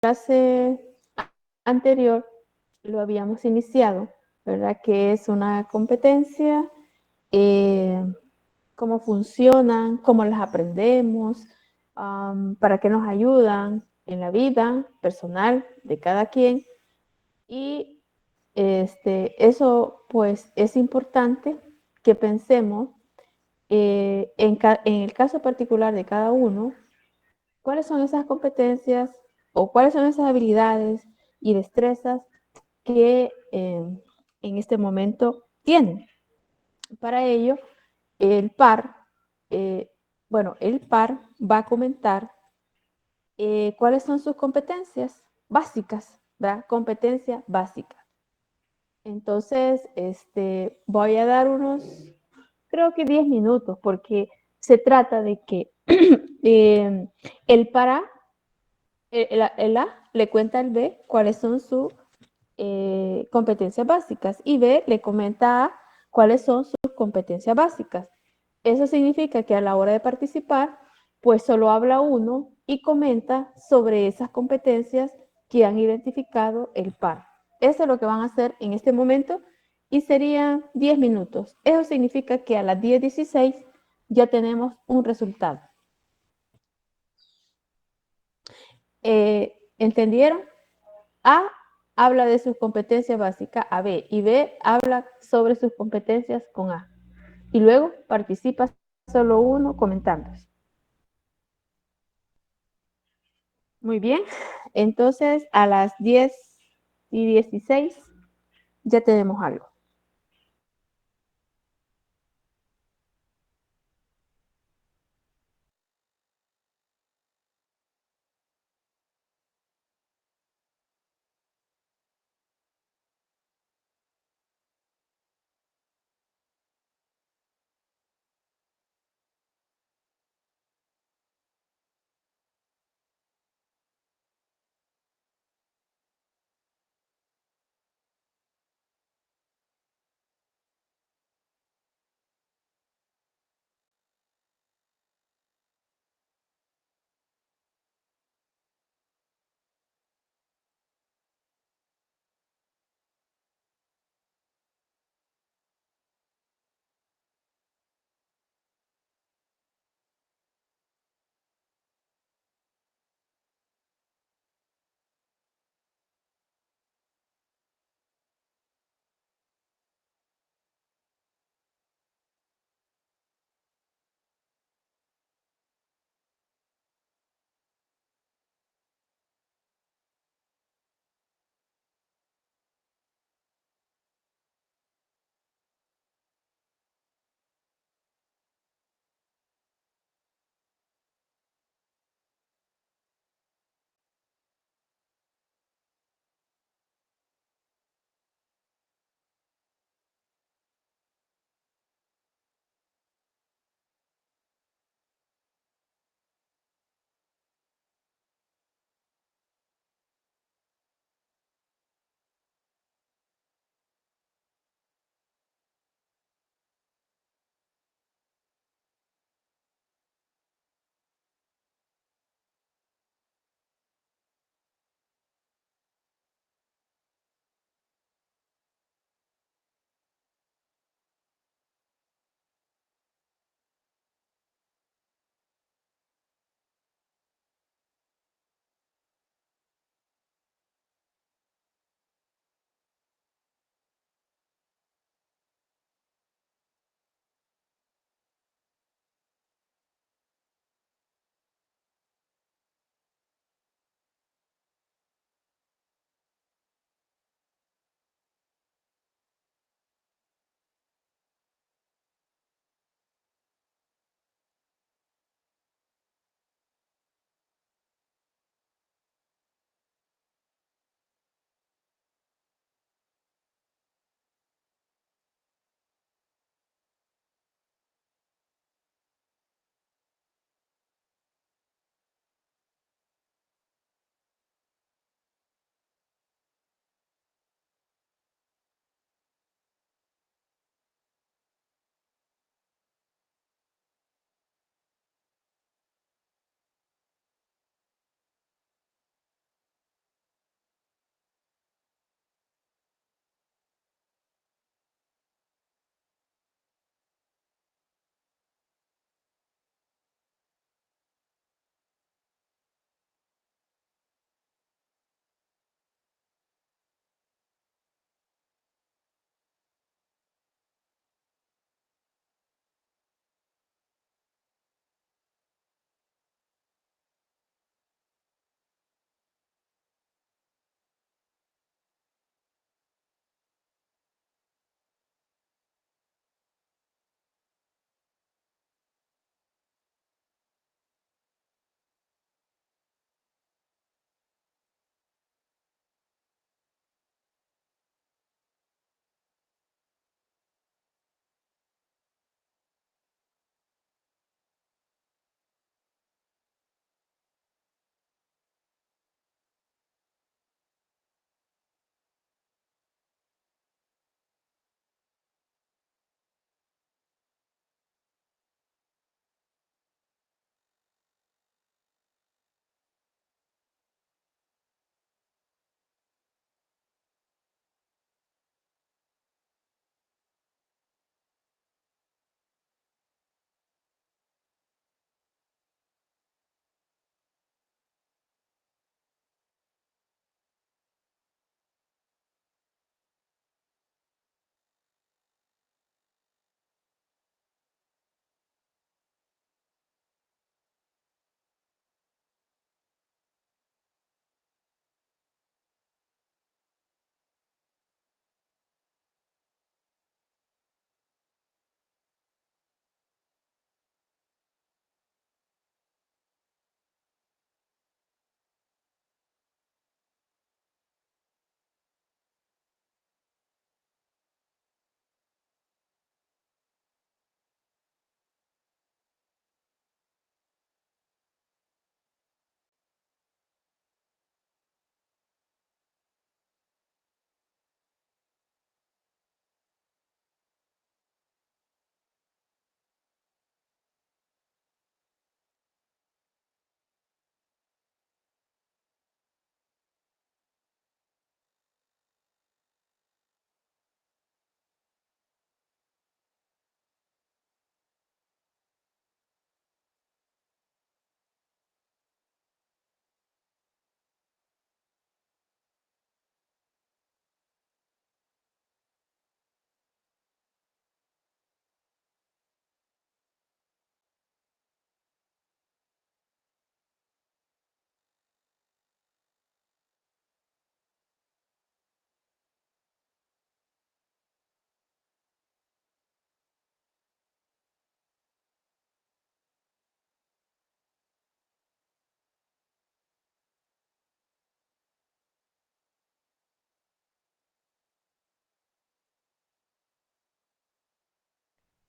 clase anterior lo habíamos iniciado, ¿verdad? Que es una competencia, eh, cómo funcionan, cómo las aprendemos, para qué nos ayudan en la vida personal de cada quien. Y eso pues es importante que pensemos en el caso particular de cada uno, cuáles son esas competencias o cuáles son esas habilidades y destrezas que en este momento tienen. Para ello, el par, el par va a comentar cuáles son sus competencias básicas, ¿verdad? Competencia básica. Entonces, voy a dar unos, creo que 10 minutos, porque se trata de que el para, el A le cuenta al B cuáles son sus competencias básicas y B le comenta A cuáles son sus competencias básicas. Eso significa que a la hora de participar, pues solo habla uno y comenta sobre esas competencias que han identificado el par. Eso es lo que van a hacer en este momento y serían 10 minutos. Eso significa que a las 10:16 ya tenemos un resultado. ¿Entendieron? A habla de sus competencias básicas a B y B habla sobre sus competencias con A. Y luego participa solo uno comentando. Muy bien. Entonces a las 10:16 ya tenemos algo.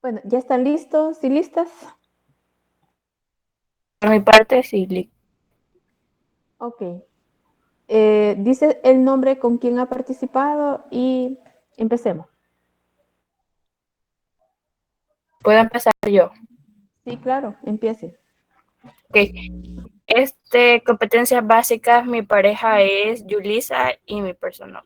Bueno, ¿ya están listos y listas? Por mi parte, sí. Ok. Dice el nombre con quien ha participado y empecemos. Puedo empezar yo. Sí, claro, empiece. Ok. Competencias básicas, mi pareja es Yulisa y mi persona.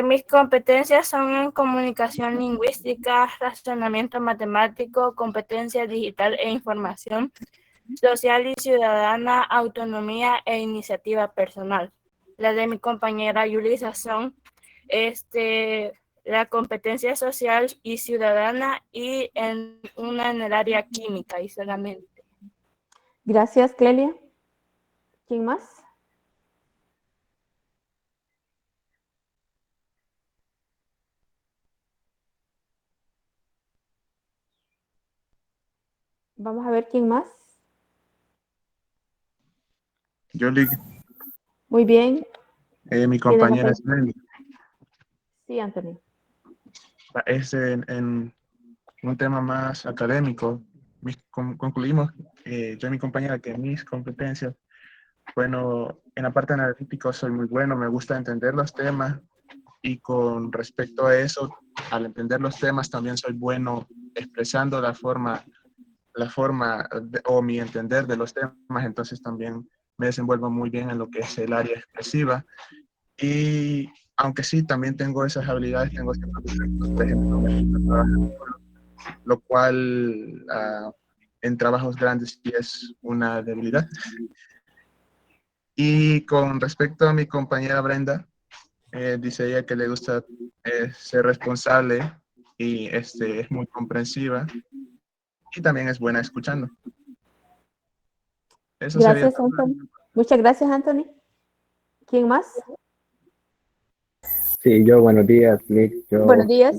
Mis competencias son en comunicación lingüística, razonamiento matemático, competencia digital e información, social y ciudadana, autonomía e iniciativa personal. Las de mi compañera Yulisa son la competencia social y ciudadana y en el área química y solamente. Gracias, Clelia. ¿Quién más? Vamos a ver quién más. Yoli, Muy bien. mi Tiene la compañera palabra. es Lenny. Sí, Anthony. Es en un tema más académico. Concluimos, yo y mi compañera, que mis competencias, bueno, en la parte analítica soy muy bueno, me gusta entender los temas y con respecto a eso, al entender los temas también soy bueno expresando o mi entender de los temas, entonces también me desenvuelvo muy bien en lo que es el área expresiva. Y aunque sí, también tengo esas habilidades, tengo ciertos defectos, por ejemplo, me gusta trabajar solo, lo cual en trabajos grandes sí es una debilidad. Y con respecto a mi compañera Brenda, dice ella que le gusta ser responsable y es muy comprensiva y también es buena escuchando. Eso sería Gracias, todo. Anthony. Muchas gracias, Anthony. ¿Quién más? Sí, yo, buenos días, Liz. Buenos Yo, días.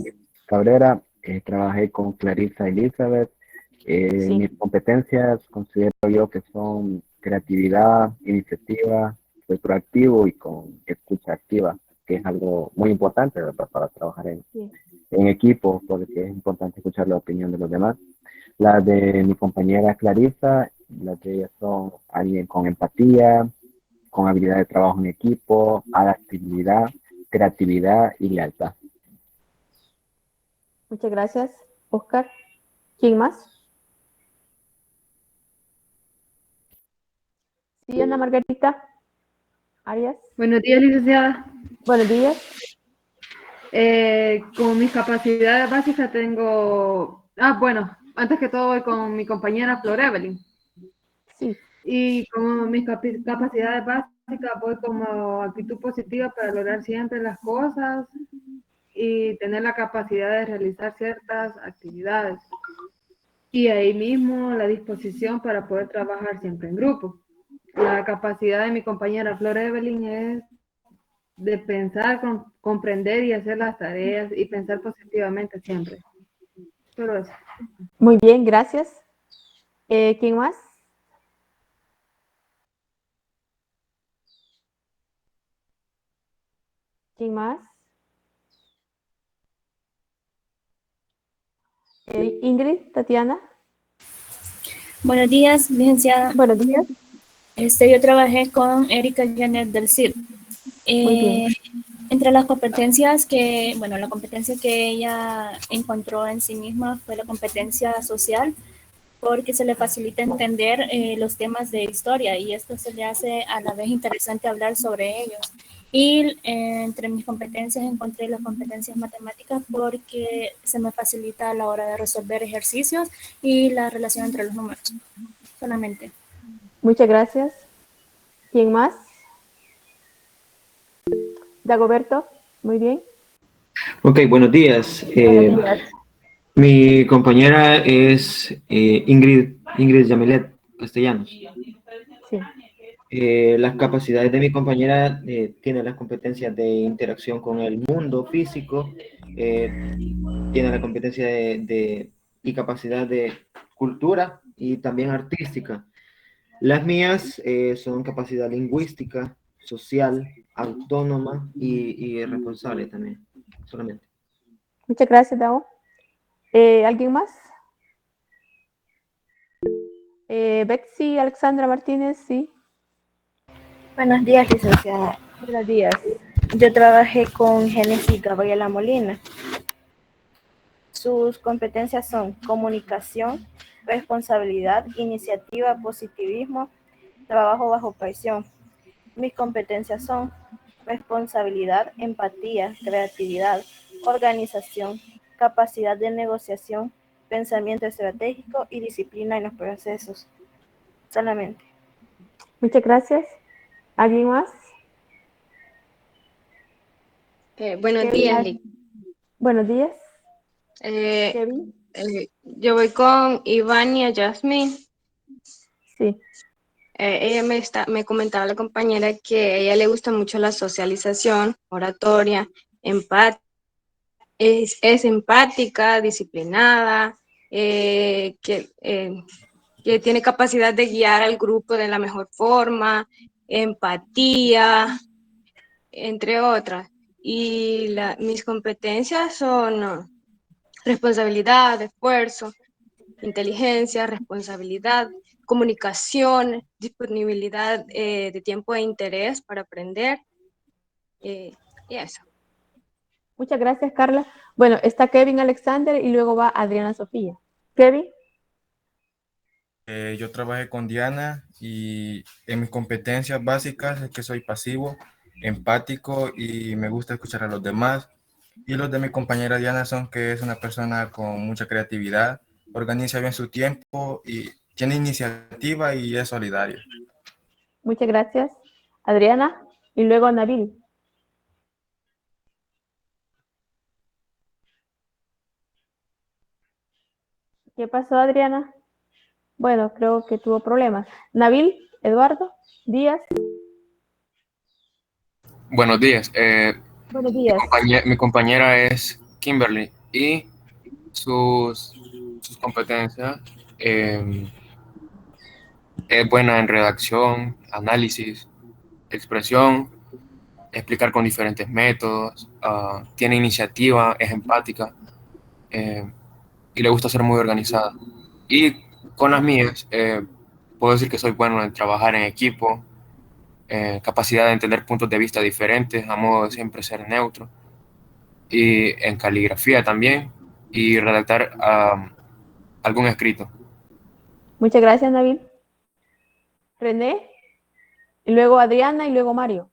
Cabrera, trabajé con Clarissa Elizabeth. Sí. Mis competencias considero yo que son creatividad, iniciativa, soy proactivo y con escucha activa, que es algo muy importante, ¿verdad? Para trabajar Sí. en equipo, porque es importante escuchar la opinión de los demás. Las de mi compañera Clarissa, las de ella son alguien con empatía, con habilidad de trabajo en equipo, adaptabilidad, creatividad y lealtad. Muchas gracias, Oscar. ¿Quién más? Sí, Ana Margarita Arias. Buenos días, licenciada. Buenos días. Como mis capacidades básicas tengo... bueno, antes que todo voy con mi compañera Flor Evelyn. Sí. Y como mis capacidades básicas voy como actitud positiva para lograr siempre las cosas y tener la capacidad de realizar ciertas actividades. Y ahí mismo la disposición para poder trabajar siempre en grupo. La capacidad de mi compañera Flor Evelyn es de pensar, comprender y hacer las tareas y pensar positivamente siempre. Solo eso. Muy bien, gracias. ¿Quién más? ¿Quién más? Ingrid, Tatiana. Buenos días, licenciada. Buenos días. Yo trabajé con Erika Janet del CID. Muy bien. Entre las competencias la competencia que ella encontró en sí misma fue la competencia social, porque se le facilita entender los temas de historia y esto se le hace a la vez interesante hablar sobre ellos. Y entre mis competencias encontré las competencias matemáticas porque se me facilita a la hora de resolver ejercicios y la relación entre los números, solamente. Muchas gracias. ¿Quién más? Dagoberto. Muy bien. Ok, buenos días. Buenos días. Mi compañera es Ingrid Yamilet Castellanos. Sí. Las capacidades de mi compañera tiene las competencias de interacción con el mundo físico, tiene la competencia y capacidad de cultura y también artística. Las mías son capacidad lingüística, social, autónoma y responsable también, solamente. Muchas gracias, Dago. ¿Alguien más? Betsy Alexandra Martínez, sí. Buenos días, licenciada. Buenos días. Yo trabajé con Génesis Gabriela Molina. Sus competencias son comunicación, responsabilidad, iniciativa, positivismo, trabajo bajo presión. Mis competencias son responsabilidad, empatía, creatividad, organización, capacidad de negociación, pensamiento estratégico y disciplina en los procesos. Solamente. Muchas gracias. ¿Alguien más? Buenos Kevin, días, Lick. Buenos días. Eh, Kevin. Yo voy con Ivania Yasmin. Sí. Ella me comentaba la compañera que a ella le gusta mucho la socialización, oratoria, es empática, disciplinada, que tiene capacidad de guiar al grupo de la mejor forma, empatía, entre otras. Y mis competencias son responsabilidad, esfuerzo, inteligencia, responsabilidad, comunicación, disponibilidad de tiempo e interés para aprender, y eso. Muchas gracias, Carla. Bueno, está Kevin Alexander y luego va Adriana Sofía. Kevin. Yo trabajé con Diana y en mis competencias básicas es que soy pasivo, empático y me gusta escuchar a los demás. Y los de mi compañera Diana son que es una persona con mucha creatividad, organiza bien su tiempo y tiene iniciativa y es solidaria. Muchas gracias, Adriana. Y luego Nabil. ¿Qué pasó, Adriana? Bueno, creo que tuvo problemas. Nabil, Eduardo, Díaz. Buenos días. Buenos días. Mi compañera es Kimberly y sus competencias es buena en redacción, análisis, expresión, explicar con diferentes métodos, tiene iniciativa, es empática y le gusta ser muy organizada. Y con las mías, puedo decir que soy bueno en trabajar en equipo, capacidad de entender puntos de vista diferentes, a modo de siempre ser neutro, y en caligrafía también, y redactar algún escrito. Muchas gracias, Nabil. René, y luego Adriana y luego Mario.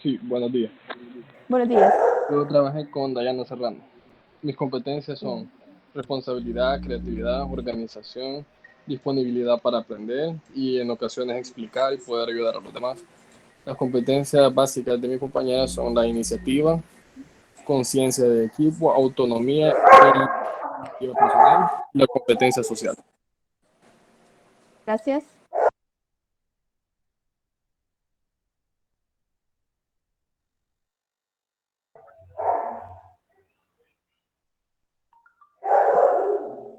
Sí, buenos días. Buenos días. Yo trabajé con Dayana Serrano. Mis competencias son responsabilidad, creatividad, organización, disponibilidad para aprender y en ocasiones explicar y poder ayudar a los demás. Las competencias básicas de mi compañera son la iniciativa, conciencia de equipo, autonomía e iniciativa personal y la competencia social. Gracias.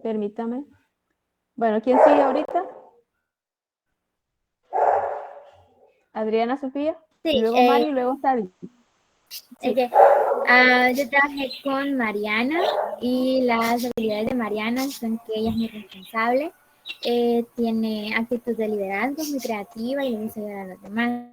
Permítame. Bueno, ¿quién sigue ahorita? Adriana Sofía. Sí, y luego Mario y luego Sabi. Sí. Yo trabajé con Mariana y las habilidades de Mariana son que ella es muy responsable, tiene actitud de liderazgo, es muy creativa y le gusta ayudar a los demás.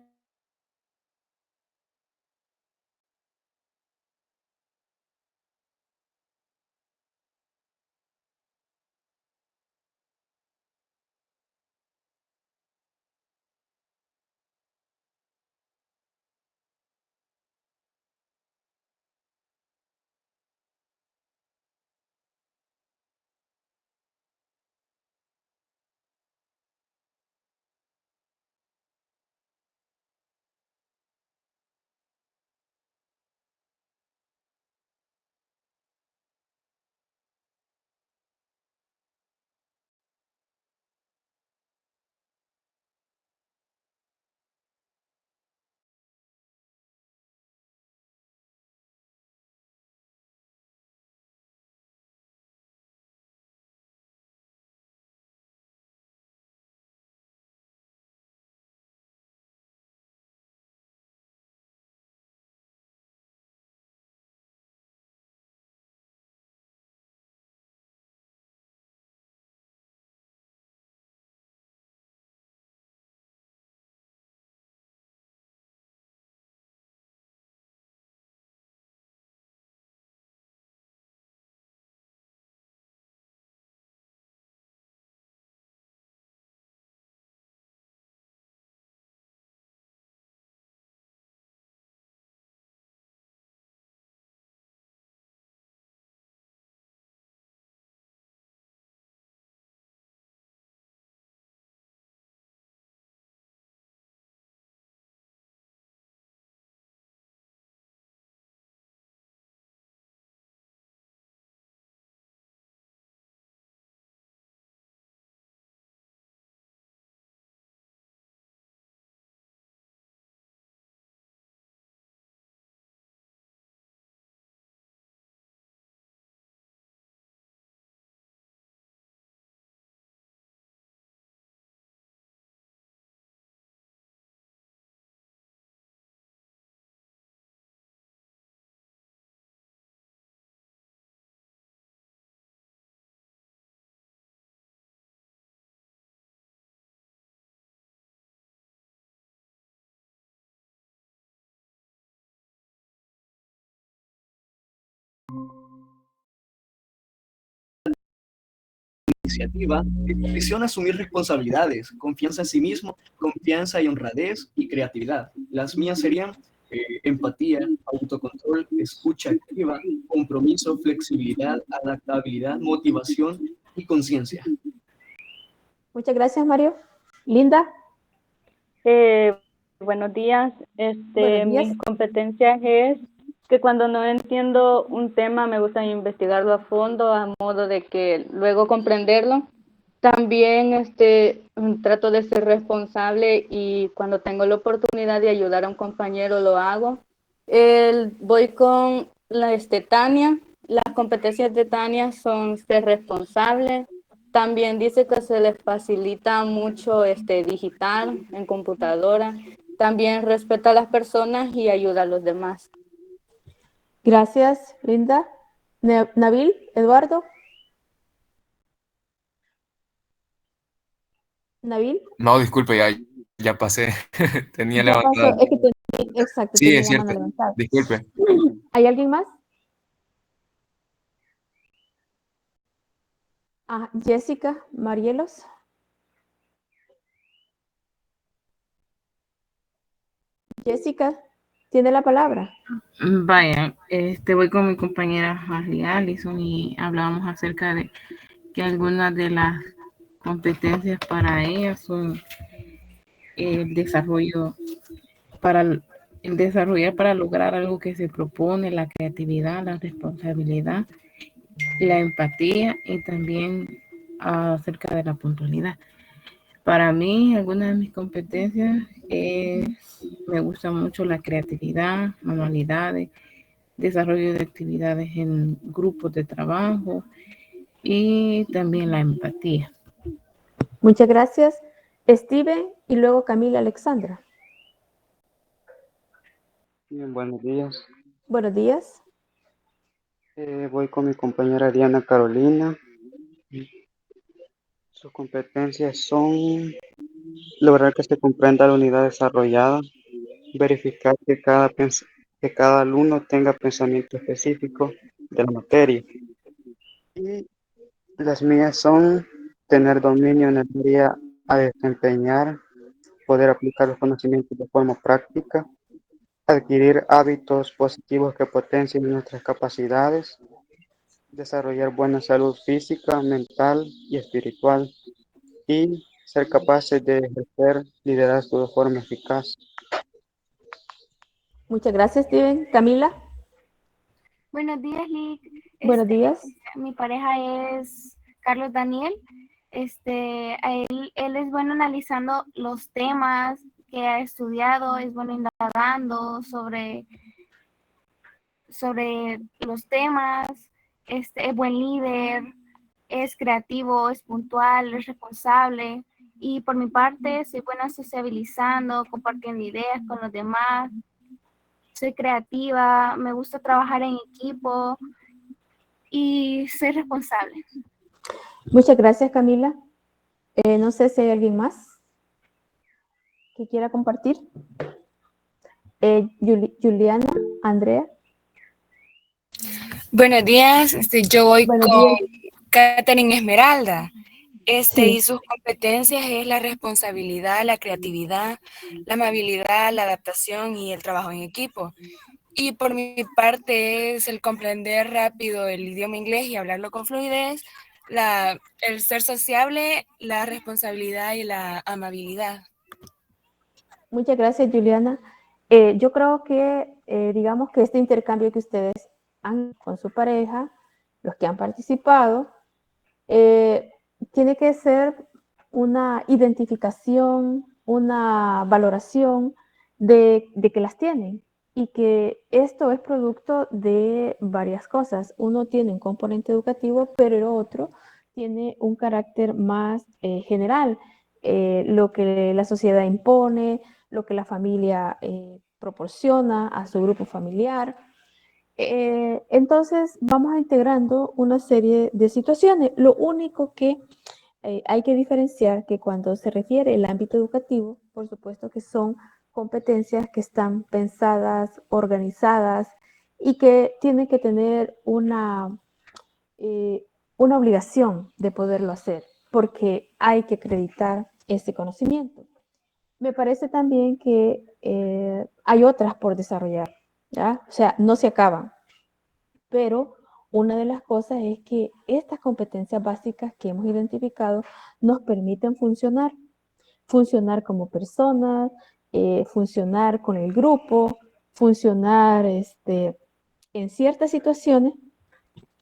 iniciativa, decisión a asumir responsabilidades, confianza en sí mismo, confianza y honradez y creatividad. Las mías serían empatía, autocontrol, escucha activa, compromiso, flexibilidad, adaptabilidad, motivación y conciencia. Muchas gracias, Mario. Linda. Buenos días. Buenos días. Mis competencias es que cuando no entiendo un tema me gusta investigarlo a fondo a modo de que luego comprenderlo. También trato de ser responsable y cuando tengo la oportunidad de ayudar a un compañero lo hago. Voy con Tania. Las competencias de Tania son ser responsable. También dice que se les facilita mucho digitar en computadora. También respeta a las personas y ayuda a los demás. Gracias, Linda. Nabil, Eduardo. Nabil. No, disculpe, ya pasé. Tenía Ya levantado. pasó, es que exacto, Sí, tenía es la mano cierto. levantada. Disculpe. ¿Hay alguien más? Jessica Marielos. Jessica, tiene la palabra. Vaya, voy con mi compañera Harley Allison y hablábamos acerca de que algunas de las competencias para ella son el desarrollar para lograr algo que se propone, la creatividad, la responsabilidad, la empatía y también acerca de la puntualidad. Para mí, algunas de mis competencias me gusta mucho la creatividad, manualidades, desarrollo de actividades en grupos de trabajo y también la empatía. Muchas gracias. Steven y luego Camila Alexandra. Bien, buenos días. Buenos días. Voy con mi compañera Diana Carolina. Sus competencias son lograr que se comprenda la unidad desarrollada, verificar que cada alumno tenga pensamiento específico de la materia. Y las mías son tener dominio en el área a desempeñar, poder aplicar los conocimientos de forma práctica, adquirir hábitos positivos que potencien nuestras capacidades, desarrollar buena salud física, mental y espiritual, y ser capaces de ejercer liderazgo de forma eficaz. Muchas gracias, Steven. Camila. Buenos días, Lick. Buenos días. Mi pareja es Carlos Daniel. Él es bueno analizando los temas que ha estudiado, es bueno indagando sobre los temas, es buen líder, es creativo, es puntual, es responsable. Y por mi parte, soy buena sociabilizando, compartiendo ideas con los demás. Soy creativa, me gusta trabajar en equipo y soy responsable. Muchas gracias, Camila. No sé si hay alguien más que quiera compartir. Juliana, Andrea. Buenos días, yo voy Buenos con días. Katherine Esmeralda. Sí. Y sus competencias es la responsabilidad, la creatividad, la amabilidad, la adaptación y el trabajo en equipo. Y por mi parte es el comprender rápido el idioma inglés y hablarlo con fluidez, el ser sociable, la responsabilidad y la amabilidad. Muchas gracias, Juliana. Yo creo que, digamos que este intercambio que ustedes han con su pareja, los que han participado, tiene que ser una identificación, una valoración de que las tienen y que esto es producto de varias cosas. Uno tiene un componente educativo, pero el otro tiene un carácter más general, lo que la sociedad impone, lo que la familia proporciona a su grupo familiar. Entonces vamos integrando una serie de situaciones. Lo único que hay que diferenciar que cuando se refiere al ámbito educativo, por supuesto que son competencias que están pensadas, organizadas y que tienen que tener un una obligación de poderlo hacer, porque hay que acreditar ese conocimiento. Me parece también que hay otras por desarrollar, ¿ya? O sea, no se acaban, pero una de las cosas es que estas competencias básicas que hemos identificado nos permiten funcionar como personas, funcionar con el grupo, funcionar en ciertas situaciones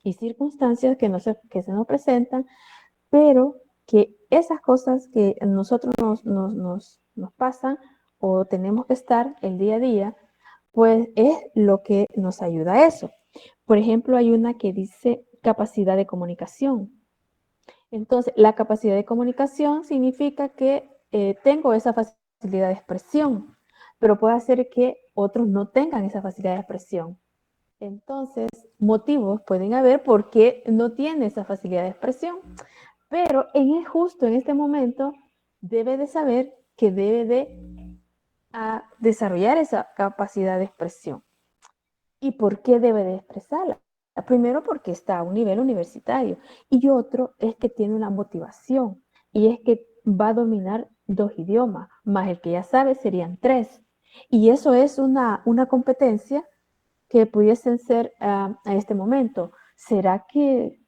y circunstancias que se nos presentan, pero que esas cosas que a nosotros nos pasan o tenemos que estar el día a día, pues es lo que nos ayuda a eso. Por ejemplo, hay una que dice capacidad de comunicación. Entonces, la capacidad de comunicación significa que tengo esa facilidad de expresión, pero puede hacer que otros no tengan esa facilidad de expresión. Entonces, motivos pueden haber por qué no tiene esa facilidad de expresión, pero justo en este momento debe de saber que debe de desarrollar esa capacidad de expresión. ¿Y por qué debe de expresarla? Primero porque está a un nivel universitario y otro es que tiene una motivación y es que va a dominar 2 idiomas, más el que ya sabe serían 3. Y eso es una competencia que pudiesen ser a este momento. ¿Será que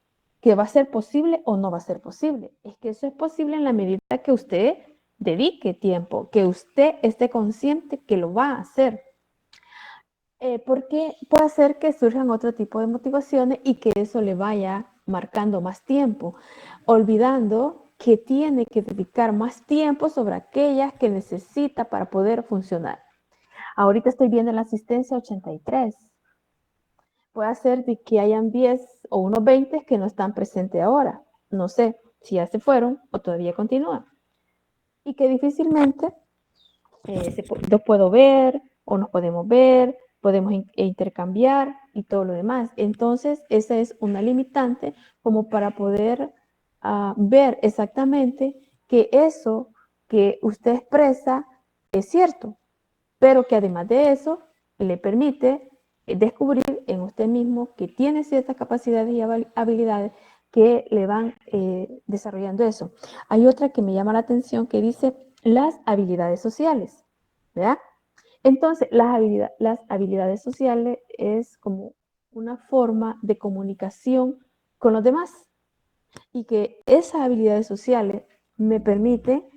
va a ser posible o no va a ser posible? Es que eso es posible en la medida que usted dedique tiempo, que usted esté consciente que lo va a hacer. Porque puede hacer que surjan otro tipo de motivaciones y que eso le vaya marcando más tiempo, olvidando que tiene que dedicar más tiempo sobre aquellas que necesita para poder funcionar. Ahorita estoy viendo la asistencia 83. Puede ser de que hayan 10 o unos 20 que no están presentes ahora. No sé si ya se fueron o todavía continúan. Y que difícilmente los puedo ver o nos podemos ver, podemos intercambiar y todo lo demás. Entonces, esa es una limitante como para poder ver exactamente que eso que usted expresa es cierto, pero que además de eso le permite descubrir en usted mismo que tiene ciertas capacidades y habilidades que le van desarrollando eso. Hay otra que me llama la atención que dice las habilidades sociales, ¿verdad? Entonces, las habilidades sociales es como una forma de comunicación con los demás y que esas habilidades sociales me permiten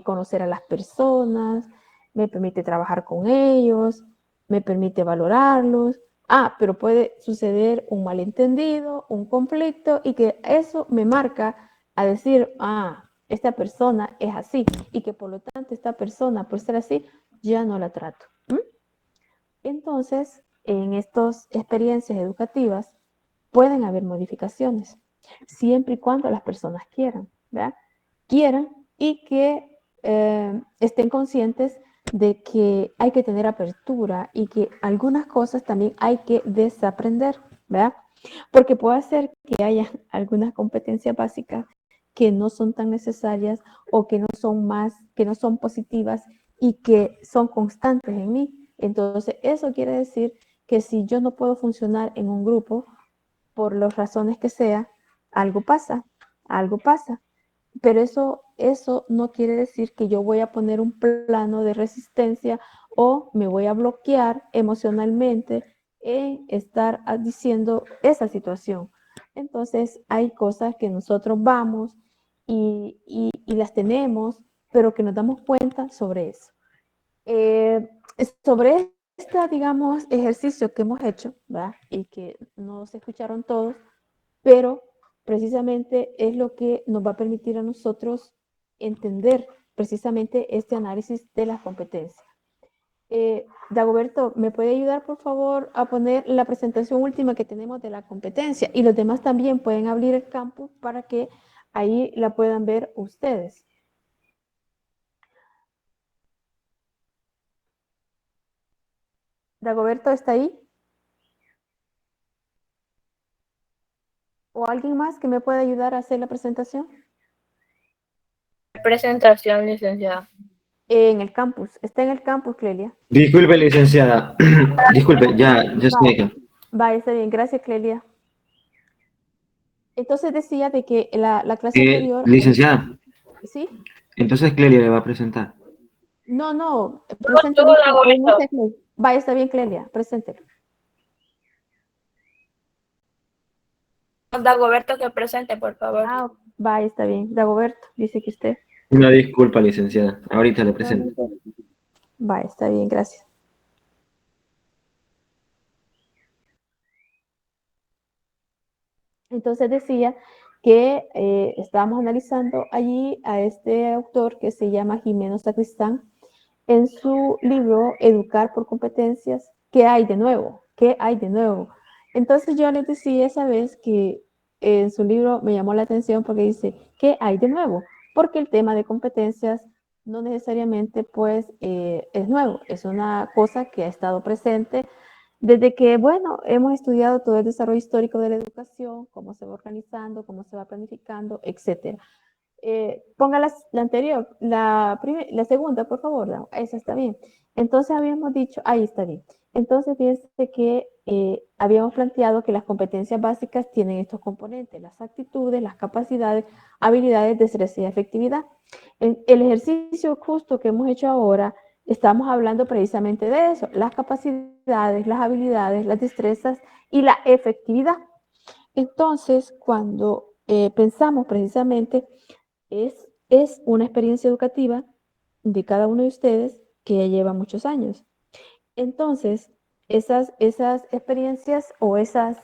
conocer a las personas, me permite trabajar con ellos, me permite valorarlos. Pero puede suceder un malentendido, un conflicto y que eso me marca a decir, esta persona es así y que por lo tanto esta persona por ser así ya no la trato. Entonces, en estas experiencias educativas pueden haber modificaciones, siempre y cuando las personas quieran, ¿verdad? Quieran y que estén conscientes de que hay que tener apertura y que algunas cosas también hay que desaprender, ¿verdad? Porque puede ser que haya algunas competencias básicas que no son tan necesarias o que no son positivas y que son constantes en mí. Entonces, eso quiere decir que si yo no puedo funcionar en un grupo, por las razones que sea, algo pasa. Pero eso no quiere decir que yo voy a poner un plano de resistencia o me voy a bloquear emocionalmente en estar diciendo esa situación. Entonces, hay cosas que nosotros vamos y las tenemos, pero que nos damos cuenta sobre eso. Sobre digamos, ejercicio que hemos hecho, ¿verdad? Y que no se escucharon todos, pero precisamente es lo que nos va a permitir a nosotros entender precisamente este análisis de las competencias. Dagoberto, ¿me puede ayudar, por favor, a poner la presentación última que tenemos de la competencia? Y los demás también pueden abrir el campus para que ahí la puedan ver ustedes. ¿Dagoberto está ahí? ¿O alguien más que me pueda ayudar a hacer la presentación? Presentación, licenciada. En el campus. Está en el campus, Clelia. Disculpe, licenciada. Disculpe, ya se me quedó. Va, está bien. Gracias, Clelia. Entonces decía de que la clase anterior... Licenciada, ¿Sí? entonces Clelia le va a presentar. No, preséntelo usted. Hoy no sé, Clelia. Vaya, está bien, Clelia, preséntelo. Dagoberto que presente, por favor. Vaya, está bien. Dagoberto, dice que usted. Una disculpa, licenciada. Ahorita le No, presento. no sé. Vaya, está bien, gracias. Entonces decía que estábamos analizando allí a este autor que se llama Jimeno Sacristán en su libro Educar por competencias. ¿Qué hay de nuevo? ¿Qué hay de nuevo? Entonces yo les decía esa vez que en su libro me llamó la atención porque dice, ¿qué hay de nuevo? Porque el tema de competencias no necesariamente pues es nuevo, es una cosa que ha estado presente desde que, bueno, hemos estudiado todo el desarrollo histórico de la educación, cómo se va organizando, cómo se va planificando, etcétera. Ponga la anterior, la segunda, por favor, ¿no? Esa está bien. Entonces habíamos dicho, ahí está bien. Entonces fíjense que habíamos planteado que las competencias básicas tienen estos componentes, las actitudes, las capacidades, habilidades, destreza y efectividad. En el ejercicio justo que hemos hecho ahora, estamos hablando precisamente de eso, las capacidades, las habilidades, las destrezas y la efectividad. Entonces, cuando pensamos precisamente es una experiencia educativa de cada uno de ustedes que ya lleva muchos años. Entonces, esas experiencias o esas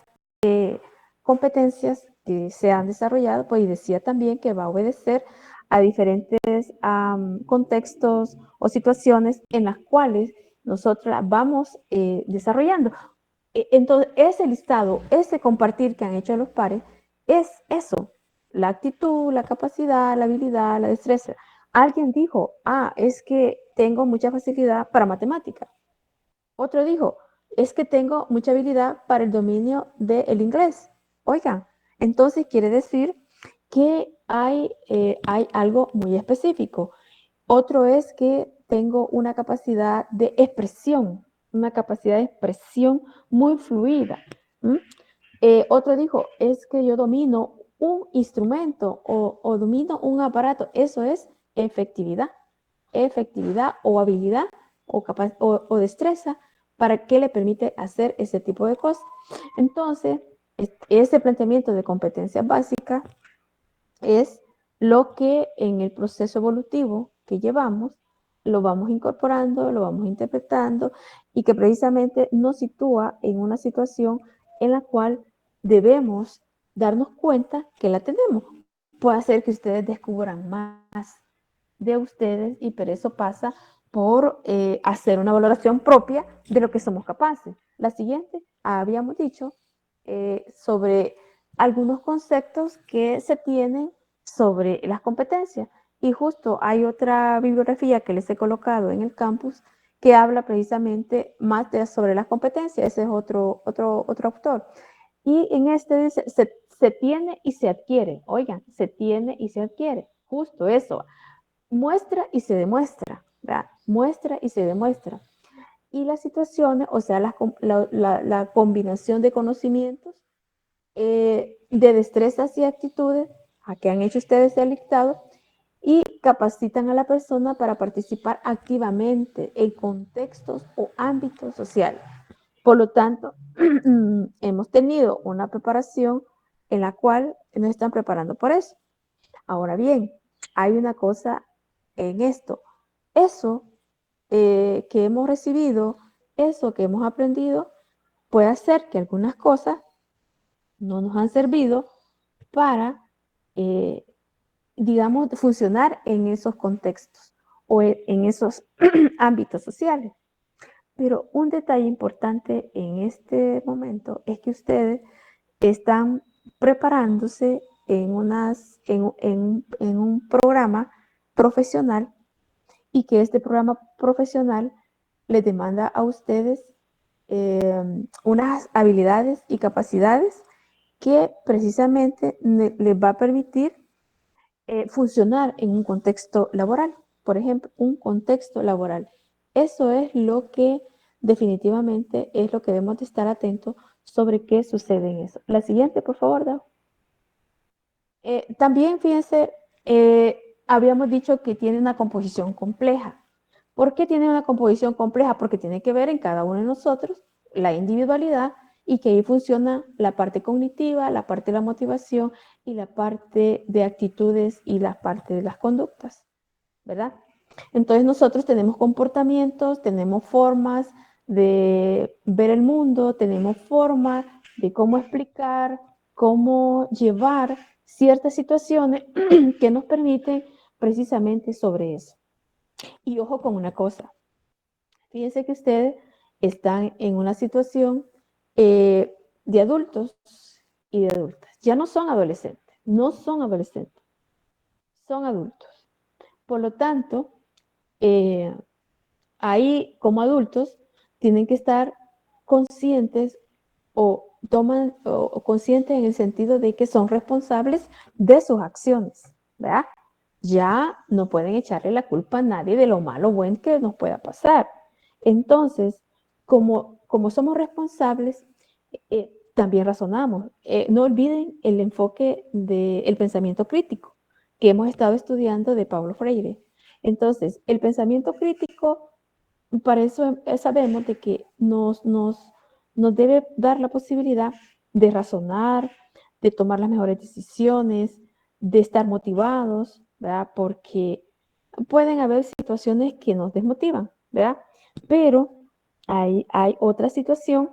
competencias que se han desarrollado, pues decía también que va a obedecer a diferentes contextos o situaciones en las cuales nosotros vamos desarrollando. Entonces, ese listado, ese compartir que han hecho los pares, es eso, la actitud, la capacidad, la habilidad, la destreza. Alguien dijo, es que tengo mucha facilidad para matemática. Otro dijo, es que tengo mucha habilidad para el dominio del inglés. Oigan, entonces quiere decir que hay algo muy específico. Otro es que tengo una capacidad de expresión muy fluida. Otro dijo, es que yo domino un instrumento o domino un aparato. Eso es efectividad o habilidad o destreza para que le permite hacer ese tipo de cosas. Entonces, ese planteamiento de competencias básicas es lo que en el proceso evolutivo que llevamos lo vamos incorporando, lo vamos interpretando y que precisamente nos sitúa en una situación en la cual debemos darnos cuenta que la tenemos. Puede ser que ustedes descubran más de ustedes y por eso pasa por hacer una valoración propia de lo que somos capaces. La siguiente, habíamos dicho sobre algunos conceptos que se tienen sobre las competencias. Y justo hay otra bibliografía que les he colocado en el campus que habla precisamente más sobre las competencias. Ese es otro autor. Y en este dice, se tiene y se adquiere. Oigan, se tiene y se adquiere. Justo eso. Muestra y se demuestra. ¿Verdad? Muestra y se demuestra. Y las situaciones, o sea, la combinación de conocimientos, de destrezas y actitudes a que han hecho ustedes el dictado y capacitan a la persona para participar activamente en contextos o ámbitos sociales. Por lo tanto, hemos tenido una preparación en la cual nos están preparando por eso. Ahora bien, hay una cosa en esto. Eso que hemos recibido, eso que hemos aprendido, puede hacer que algunas cosas no nos han servido para, digamos, funcionar en esos contextos o en esos ámbitos sociales. Pero un detalle importante en este momento es que ustedes están preparándose en un programa profesional y que este programa profesional les demanda a ustedes unas habilidades y capacidades que precisamente les va a permitir funcionar en un contexto laboral. Por ejemplo, un contexto laboral. Eso es lo que definitivamente es lo que debemos de estar atentos sobre qué sucede en eso. La siguiente, por favor, Dao. También, fíjense, habíamos dicho que tiene una composición compleja. ¿Por qué tiene una composición compleja? Porque tiene que ver en cada uno de nosotros la individualidad y que ahí funciona la parte cognitiva, la parte de la motivación y la parte de actitudes y la parte de las conductas, ¿verdad? Entonces nosotros tenemos comportamientos, tenemos formas de ver el mundo, tenemos formas de cómo explicar, cómo llevar ciertas situaciones que nos permiten precisamente sobre eso. Y ojo con una cosa, fíjense que ustedes están en una situación de adultos y de adultas. Ya no son adolescentes, no son adolescentes, son adultos. Por lo tanto, ahí como adultos tienen que estar conscientes o conscientes en el sentido de que son responsables de sus acciones, ¿verdad? Ya no pueden echarle la culpa a nadie de lo malo o bueno que nos pueda pasar. Entonces, como somos responsables, también razonamos. No olviden el enfoque del pensamiento crítico que hemos estado estudiando de Paulo Freire. Entonces, el pensamiento crítico, para eso sabemos de que nos debe dar la posibilidad de razonar, de tomar las mejores decisiones, de estar motivados, ¿verdad? Porque pueden haber situaciones que nos desmotivan, ¿verdad? Pero hay otra situación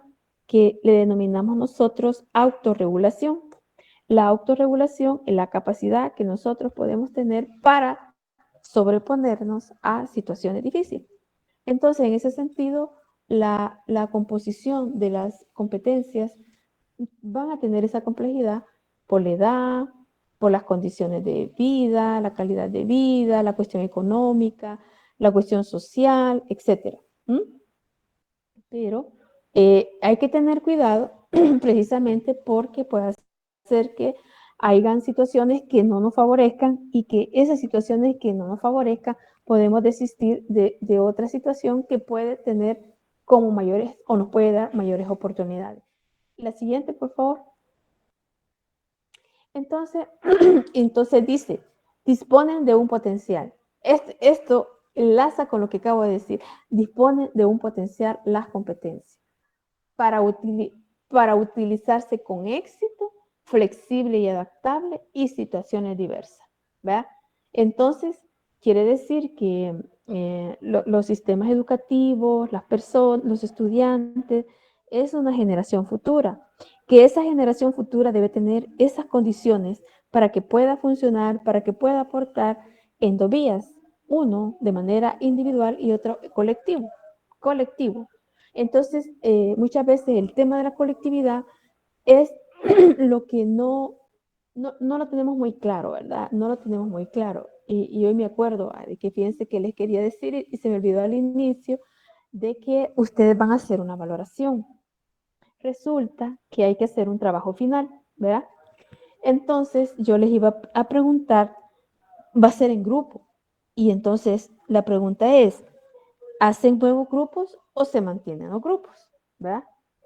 que le denominamos nosotros autorregulación. La autorregulación es la capacidad que nosotros podemos tener para sobreponernos a situaciones difíciles. Entonces, en ese sentido, la composición de las competencias van a tener esa complejidad por la edad, por las condiciones de vida, la calidad de vida, la cuestión económica, la cuestión social, etc. Pero hay que tener cuidado precisamente porque puede ser que hayan situaciones que no nos favorezcan y que esas situaciones que no nos favorezcan podemos desistir de otra situación que puede tener como mayores o nos puede dar mayores oportunidades. La siguiente, por favor. Entonces dice, disponen de un potencial. Esto enlaza con lo que acabo de decir. Disponen de un potencial las competencias para utilizarse con éxito, flexible y adaptable y situaciones diversas. ¿Verdad? Entonces, quiere decir que los sistemas educativos, las personas, los estudiantes, es una generación futura, que esa generación futura debe tener esas condiciones para que pueda funcionar, para que pueda aportar en dos vías, uno de manera individual y otro colectivo. Entonces, muchas veces el tema de la colectividad es lo que no lo tenemos muy claro, ¿verdad? No lo tenemos muy claro. Y hoy me acuerdo de que fíjense que les quería decir y se me olvidó al inicio de que ustedes van a hacer una valoración. Resulta que hay que hacer un trabajo final, ¿verdad? Entonces yo les iba a preguntar, va a ser en grupo. Y entonces la pregunta es, ¿hacen nuevos grupos o se mantienen los grupos? ¿Verdad?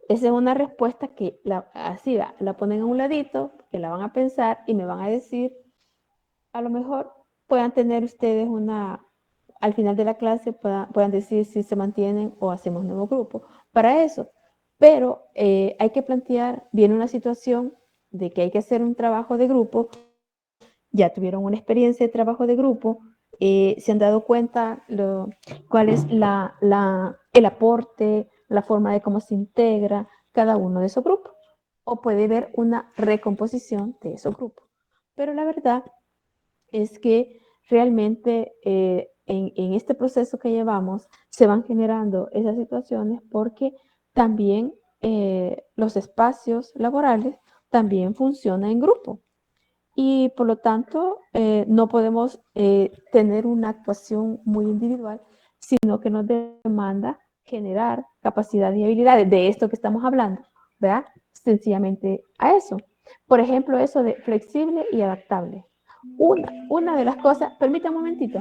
Esa es una respuesta que así la ponen a un ladito, que la van a pensar y me van a decir, a lo mejor puedan tener ustedes al final de la clase puedan decir si se mantienen o hacemos nuevo grupo. Para eso, pero hay que plantear bien una situación de que hay que hacer un trabajo de grupo, ya tuvieron una experiencia de trabajo de grupo, se han dado cuenta cuál es el aporte, la forma de cómo se integra cada uno de esos grupos. O puede haber una recomposición de esos grupos. Pero la verdad es que realmente en este proceso que llevamos se van generando esas situaciones porque también los espacios laborales también funcionan en grupo. Y por lo tanto, no podemos tener una actuación muy individual, sino que nos demanda generar capacidades y habilidades de esto que estamos hablando, ¿verdad? Sencillamente a eso. Por ejemplo, eso de flexible y adaptable. Una de las cosas, permítame un momentito.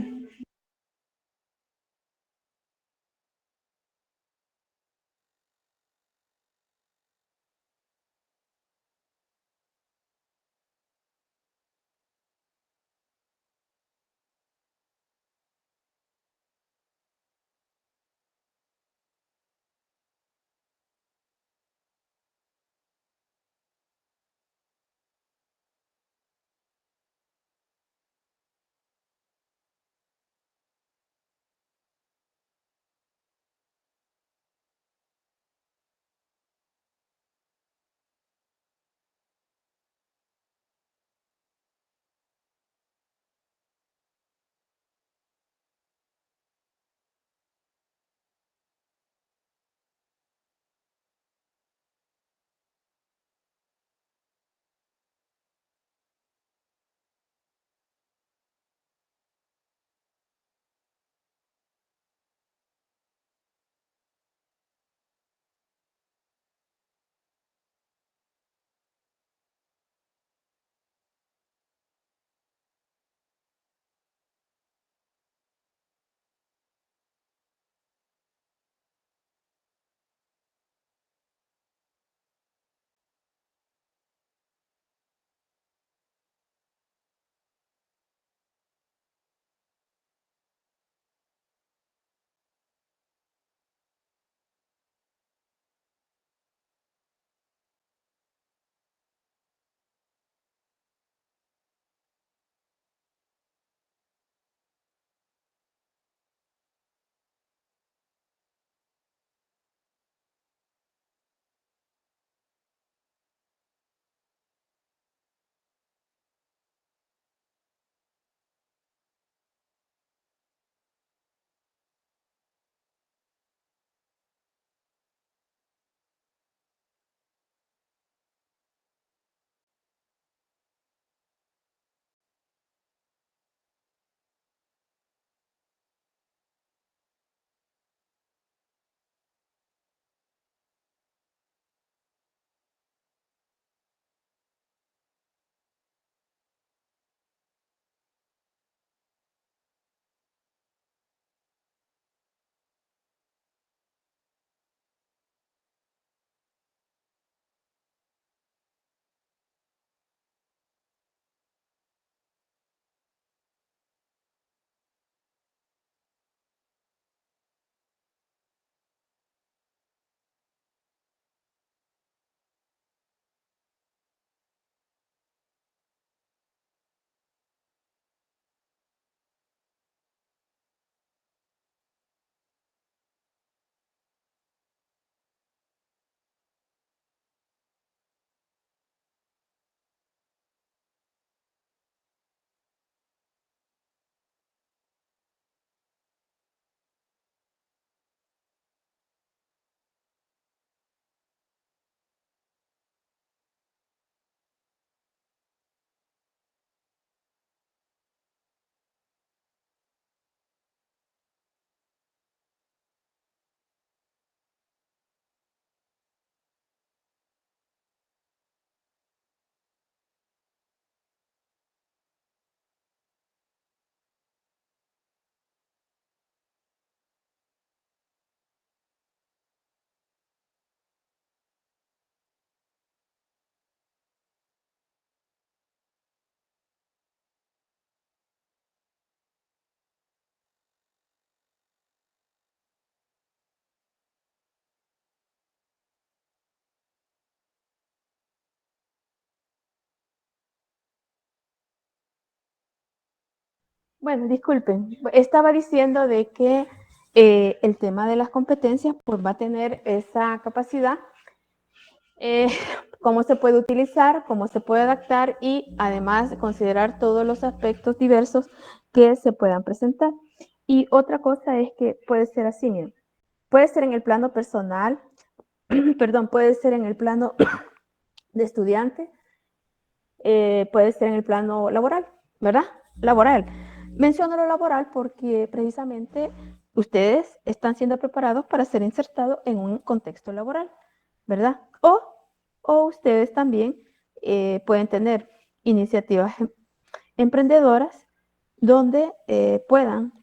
Bueno, disculpen, estaba diciendo de que el tema de las competencias pues va a tener esa capacidad, cómo se puede utilizar, cómo se puede adaptar y además considerar todos los aspectos diversos que se puedan presentar. Y otra cosa es que puede ser así, miren, puede ser en el plano personal, perdón, puede ser en el plano de estudiante, puede ser en el plano laboral, ¿verdad? Laboral. Menciono lo laboral porque precisamente ustedes están siendo preparados para ser insertados en un contexto laboral, ¿verdad? O ustedes también pueden tener iniciativas emprendedoras donde puedan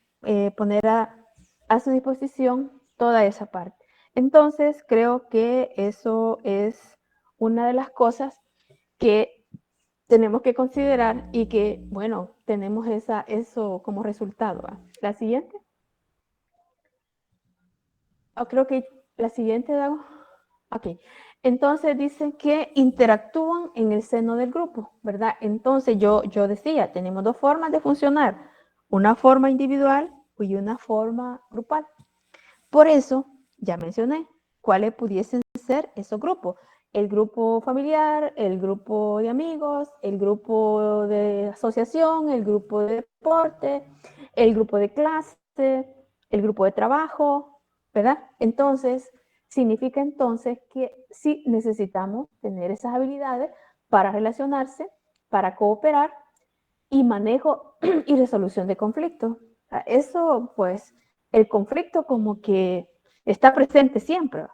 poner a su disposición toda esa parte. Entonces, creo que eso es una de las cosas que tenemos que considerar y que, bueno, tenemos eso como resultado. ¿Va? La siguiente. Creo que la siguiente, Dago. Ok. Entonces dicen que interactúan en el seno del grupo, ¿verdad? Entonces yo decía, tenemos dos formas de funcionar, una forma individual y una forma grupal. Por eso, ya mencioné cuáles pudiesen ser esos grupos. El grupo familiar, el grupo de amigos, el grupo de asociación, el grupo de deporte, el grupo de clase, el grupo de trabajo, ¿verdad? Entonces, significa entonces que sí necesitamos tener esas habilidades para relacionarse, para cooperar y manejo y resolución de conflictos. Eso, pues, el conflicto como que está presente siempre.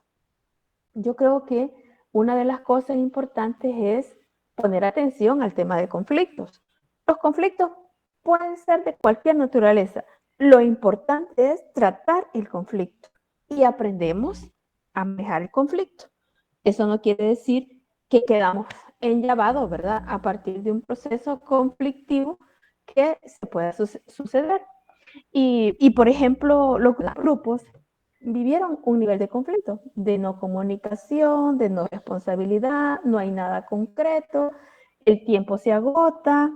Yo creo que una de las cosas importantes es poner atención al tema de conflictos. Los conflictos pueden ser de cualquier naturaleza. Lo importante es tratar el conflicto y aprendemos a manejar el conflicto. Eso no quiere decir que quedamos enllavados, ¿verdad? A partir de un proceso conflictivo que se pueda suceder. Y por ejemplo, los grupos vivieron un nivel de conflicto, de no comunicación, de no responsabilidad, no hay nada concreto, el tiempo se agota,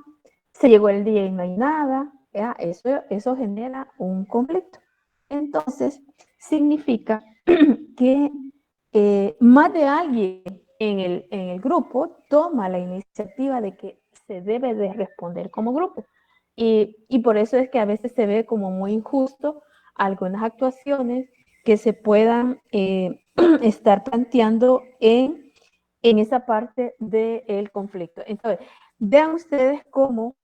se llegó el día y no hay nada, eso genera un conflicto. Entonces, significa que más de alguien en el grupo toma la iniciativa de que se debe de responder como grupo. Y por eso es que a veces se ve como muy injusto algunas actuaciones que se puedan estar planteando en esa parte del conflicto. Entonces, vean ustedes cómo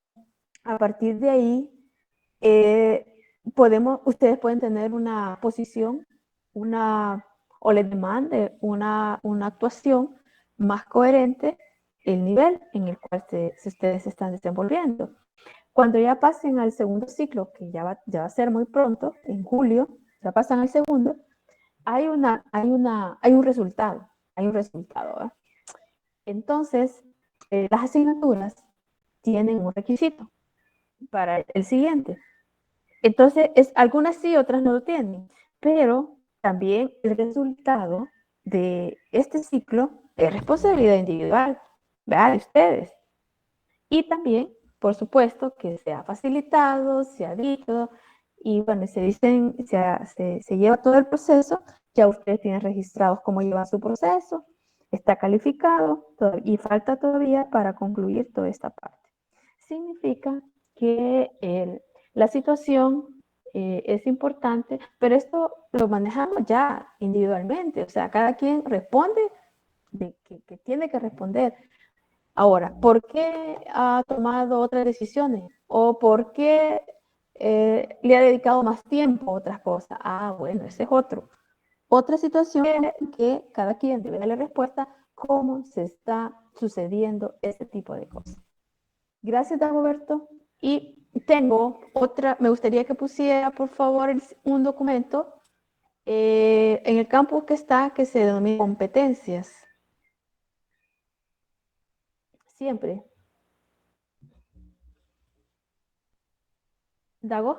a partir de ahí ustedes pueden tener una posición, o les demande una actuación más coherente el nivel en el cual ustedes se están desenvolviendo. Cuando ya pasen al segundo ciclo, que ya va a ser muy pronto, en julio, ya pasan al segundo, hay un resultado, ¿verdad? Entonces, las asignaturas tienen un requisito para el siguiente. Entonces, algunas sí, otras no lo tienen, pero también el resultado de este ciclo es responsabilidad individual, ¿verdad? De ustedes. Y también, por supuesto, que se ha facilitado, se ha dicho, y bueno, se lleva todo el proceso, ya ustedes tienen registrados cómo lleva su proceso, está calificado, y falta todavía para concluir toda esta parte. Significa que la situación es importante, pero esto lo manejamos ya individualmente, o sea, cada quien responde de que tiene que responder. Ahora, ¿por qué ha tomado otras decisiones? ¿O por qué le ha dedicado más tiempo a otras cosas? Bueno, ese es otra situación que cada quien debe darle respuesta cómo se está sucediendo ese tipo de cosas. Gracias, Dagoberto. Y tengo otra, me gustaría que pusiera, por favor, un documento en el campus que se denomina competencias. Siempre. ¿Dago?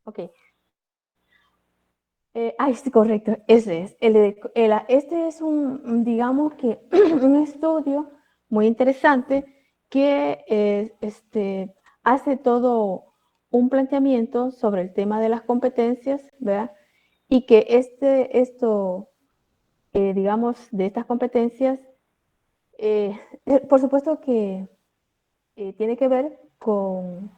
Ok. Sí, correcto. Ese es. Este es digamos que, un estudio muy interesante que hace todo un planteamiento sobre el tema de las competencias, ¿verdad? Y que digamos, de estas competencias, por supuesto que tiene que ver con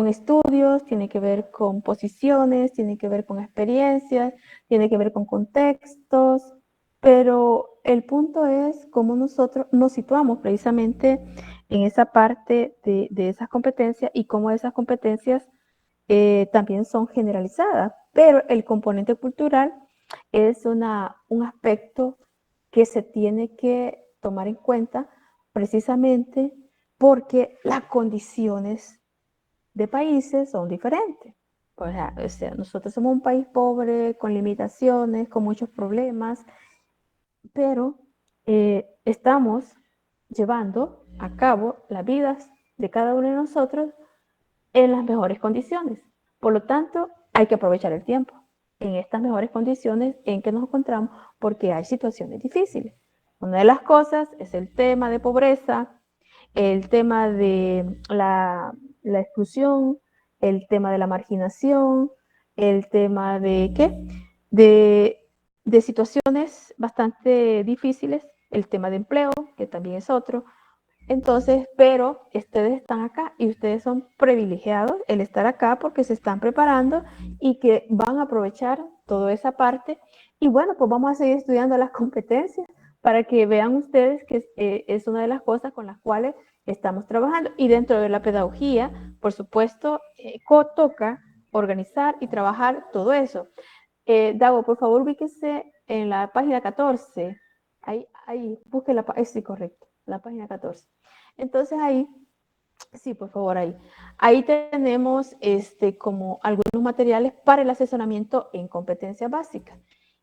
estudios, tiene que ver con posiciones, tiene que ver con experiencias, tiene que ver con contextos, pero el punto es cómo nosotros nos situamos precisamente en esa parte de esas competencias y cómo esas competencias también son generalizadas, pero el componente cultural es un aspecto que se tiene que tomar en cuenta precisamente porque las condiciones de países son diferentes. O sea, nosotros somos un país pobre, con limitaciones, con muchos problemas, pero estamos llevando a cabo las vidas de cada uno de nosotros en las mejores condiciones. Por lo tanto, hay que aprovechar el tiempo en estas mejores condiciones en que nos encontramos porque hay situaciones difíciles. Una de las cosas es el tema de pobreza, el tema de la exclusión, el tema de la marginación, el tema de ¿qué? De situaciones bastante difíciles, el tema de empleo, que también es otro. Entonces, pero ustedes están acá y ustedes son privilegiados el estar acá porque se están preparando y que van a aprovechar toda esa parte. Y bueno, pues vamos a seguir estudiando las competencias para que vean ustedes que es una de las cosas con las cuales estamos trabajando. Y dentro de la pedagogía, por supuesto, toca organizar y trabajar todo eso. Dago, por favor, ubíquese en la página 14. Ahí, busque sí, correcto, la página 14. Entonces ahí, sí, por favor, ahí tenemos como algunos materiales para el asesoramiento en competencias básicas.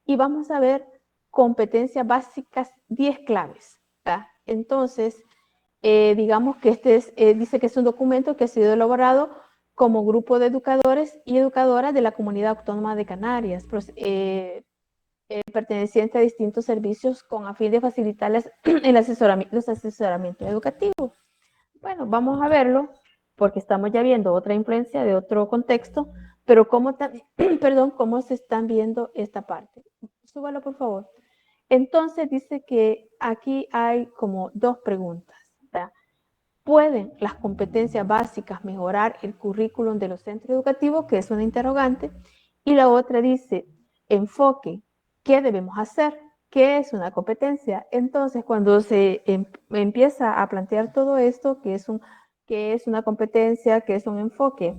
Y vamos a ver competencias básicas 10 claves. ¿Verdad? Entonces, digamos que dice que es un documento que ha sido elaborado como grupo de educadores y educadoras de la Comunidad Autónoma de Canarias, perteneciente a distintos servicios con a fin de facilitarles los asesoramientos educativos. Bueno, vamos a verlo porque estamos ya viendo otra influencia de otro contexto, pero cómo se están viendo esta parte. Súbalo, por favor. Entonces dice que aquí hay como dos preguntas. ¿Verdad? ¿Pueden las competencias básicas mejorar el currículum de los centros educativos? Que es una interrogante. Y la otra dice, enfoque, ¿qué debemos hacer? ¿Qué es una competencia? Entonces, cuando se empieza a plantear todo esto, qué es una competencia, qué es un enfoque,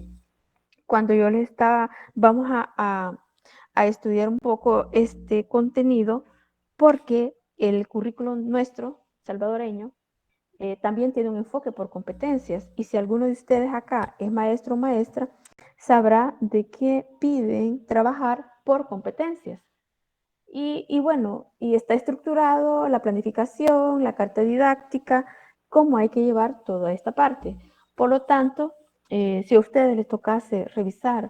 cuando yo les estaba, vamos a estudiar un poco este contenido, porque el currículum nuestro, salvadoreño, también tiene un enfoque por competencias. Y si alguno de ustedes acá es maestro o maestra, sabrá de qué piden trabajar por competencias. Y bueno, y está estructurado la planificación, la carta didáctica, cómo hay que llevar toda esta parte. Por lo tanto, si a ustedes les tocase revisar,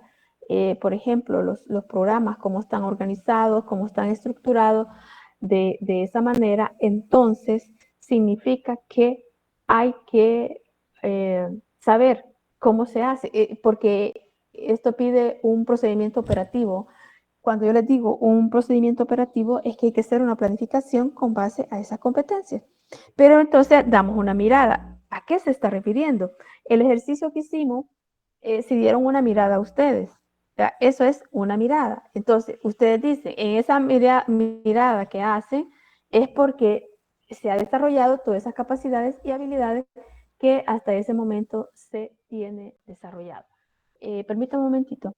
por ejemplo, los programas, cómo están organizados, cómo están estructurados de esa manera, entonces significa que hay que saber cómo se hace, porque esto pide un procedimiento operativo. Cuando yo les digo un procedimiento operativo es que hay que hacer una planificación con base a esas competencias. Pero entonces damos una mirada. ¿A qué se está refiriendo? El ejercicio que hicimos, si dieron una mirada a ustedes. O sea, eso es una mirada. Entonces, ustedes dicen, en esa mirada que hacen es porque se ha desarrollado todas esas capacidades y habilidades que hasta ese momento se tiene desarrollado. Permítame un momentito.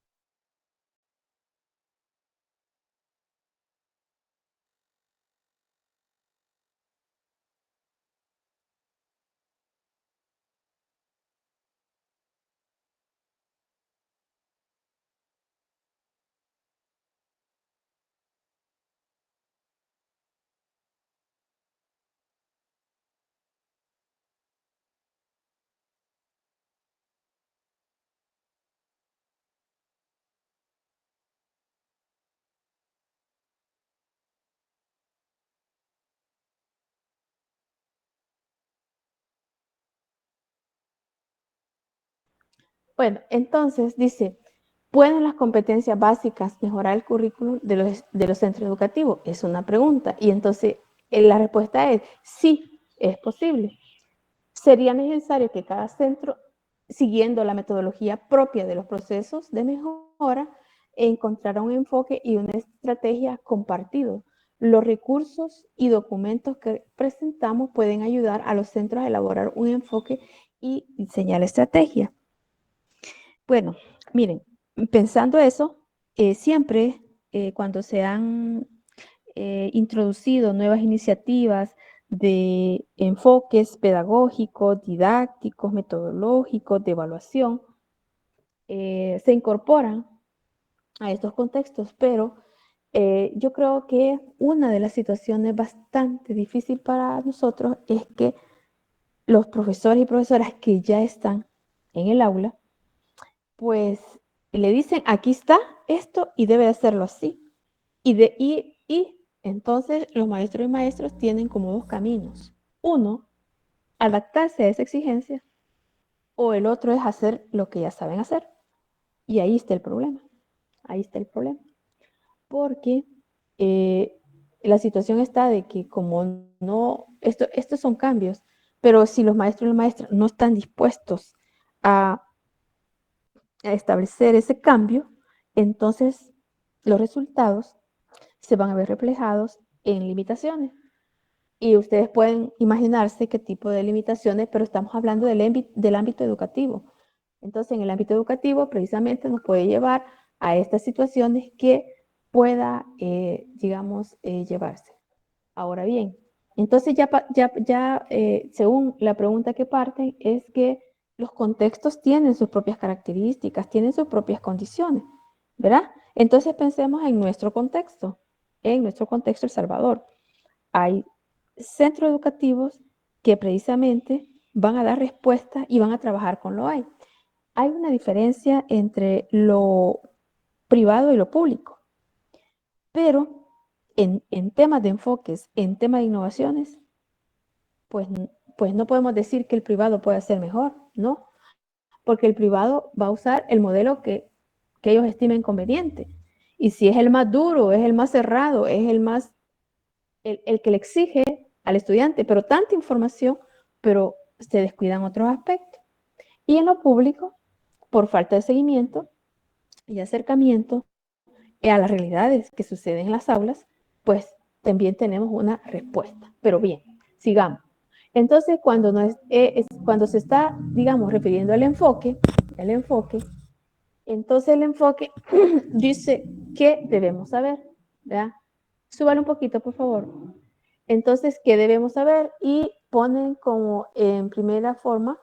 Bueno, entonces dice, ¿pueden las competencias básicas mejorar el currículum de los centros educativos? Es una pregunta. Y entonces la respuesta es sí, es posible. Sería necesario que cada centro, siguiendo la metodología propia de los procesos de mejora, encontrara un enfoque y una estrategia compartido. Los recursos y documentos que presentamos pueden ayudar a los centros a elaborar un enfoque y diseñar estrategia. Bueno, miren, pensando eso, siempre cuando se han introducido nuevas iniciativas de enfoques pedagógicos, didácticos, metodológicos, de evaluación, se incorporan a estos contextos, pero yo creo que una de las situaciones bastante difícil para nosotros es que los profesores y profesoras que ya están en el aula, pues le dicen, aquí está esto y debe hacerlo así. Y entonces los maestros y maestros tienen como dos caminos. Uno, adaptarse a esa exigencia, o el otro es hacer lo que ya saben hacer. Y ahí está el problema. Ahí está el problema. Porque la situación está de que como no, estos son cambios, pero si los maestros y las maestras no están dispuestos a establecer ese cambio, entonces los resultados se van a ver reflejados en limitaciones. Y ustedes pueden imaginarse qué tipo de limitaciones, pero estamos hablando del ámbito educativo. Entonces, en el ámbito educativo, precisamente nos puede llevar a estas situaciones que pueda, digamos, llevarse. Ahora bien, entonces según la pregunta que parten, es que los contextos tienen sus propias características, tienen sus propias condiciones, ¿verdad? Entonces pensemos en nuestro contexto El Salvador. Hay centros educativos que precisamente van a dar respuesta y van a trabajar con lo hay. Hay una diferencia entre lo privado y lo público, pero en temas de enfoques, en temas de innovaciones, pues no podemos decir que el privado puede ser mejor, ¿no? Porque el privado va a usar el modelo que ellos estimen conveniente. Y si es el más duro, es el más cerrado, es el que le exige al estudiante, pero tanta información, pero se descuidan otros aspectos. Y en lo público, por falta de seguimiento y acercamiento a las realidades que suceden en las aulas, pues también tenemos una respuesta. Pero bien, sigamos. Entonces, cuando se está, digamos, refiriendo al enfoque, entonces el enfoque dice qué debemos saber, ¿verdad? Súbalo un poquito, por favor. Entonces, ¿qué debemos saber? Y ponen como en primera forma,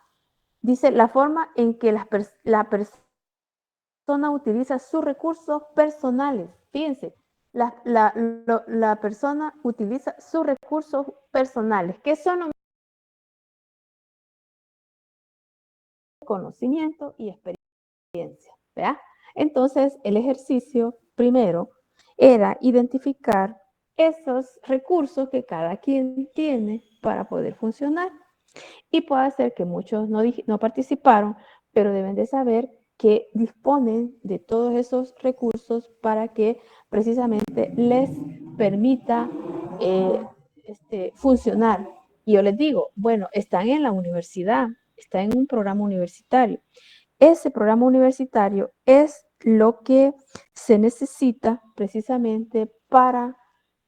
dice la forma en que la persona utiliza sus recursos personales. Fíjense, la persona utiliza sus recursos personales. ¿Qué son? Conocimiento y experiencia, ¿verdad? Entonces, el ejercicio primero era identificar esos recursos que cada quien tiene para poder funcionar. Y puede ser que muchos no participaron, pero deben de saber que disponen de todos esos recursos para que precisamente les permita funcionar. Y yo les digo, bueno, están en la universidad, están en un programa universitario. Ese programa universitario es lo que se necesita precisamente para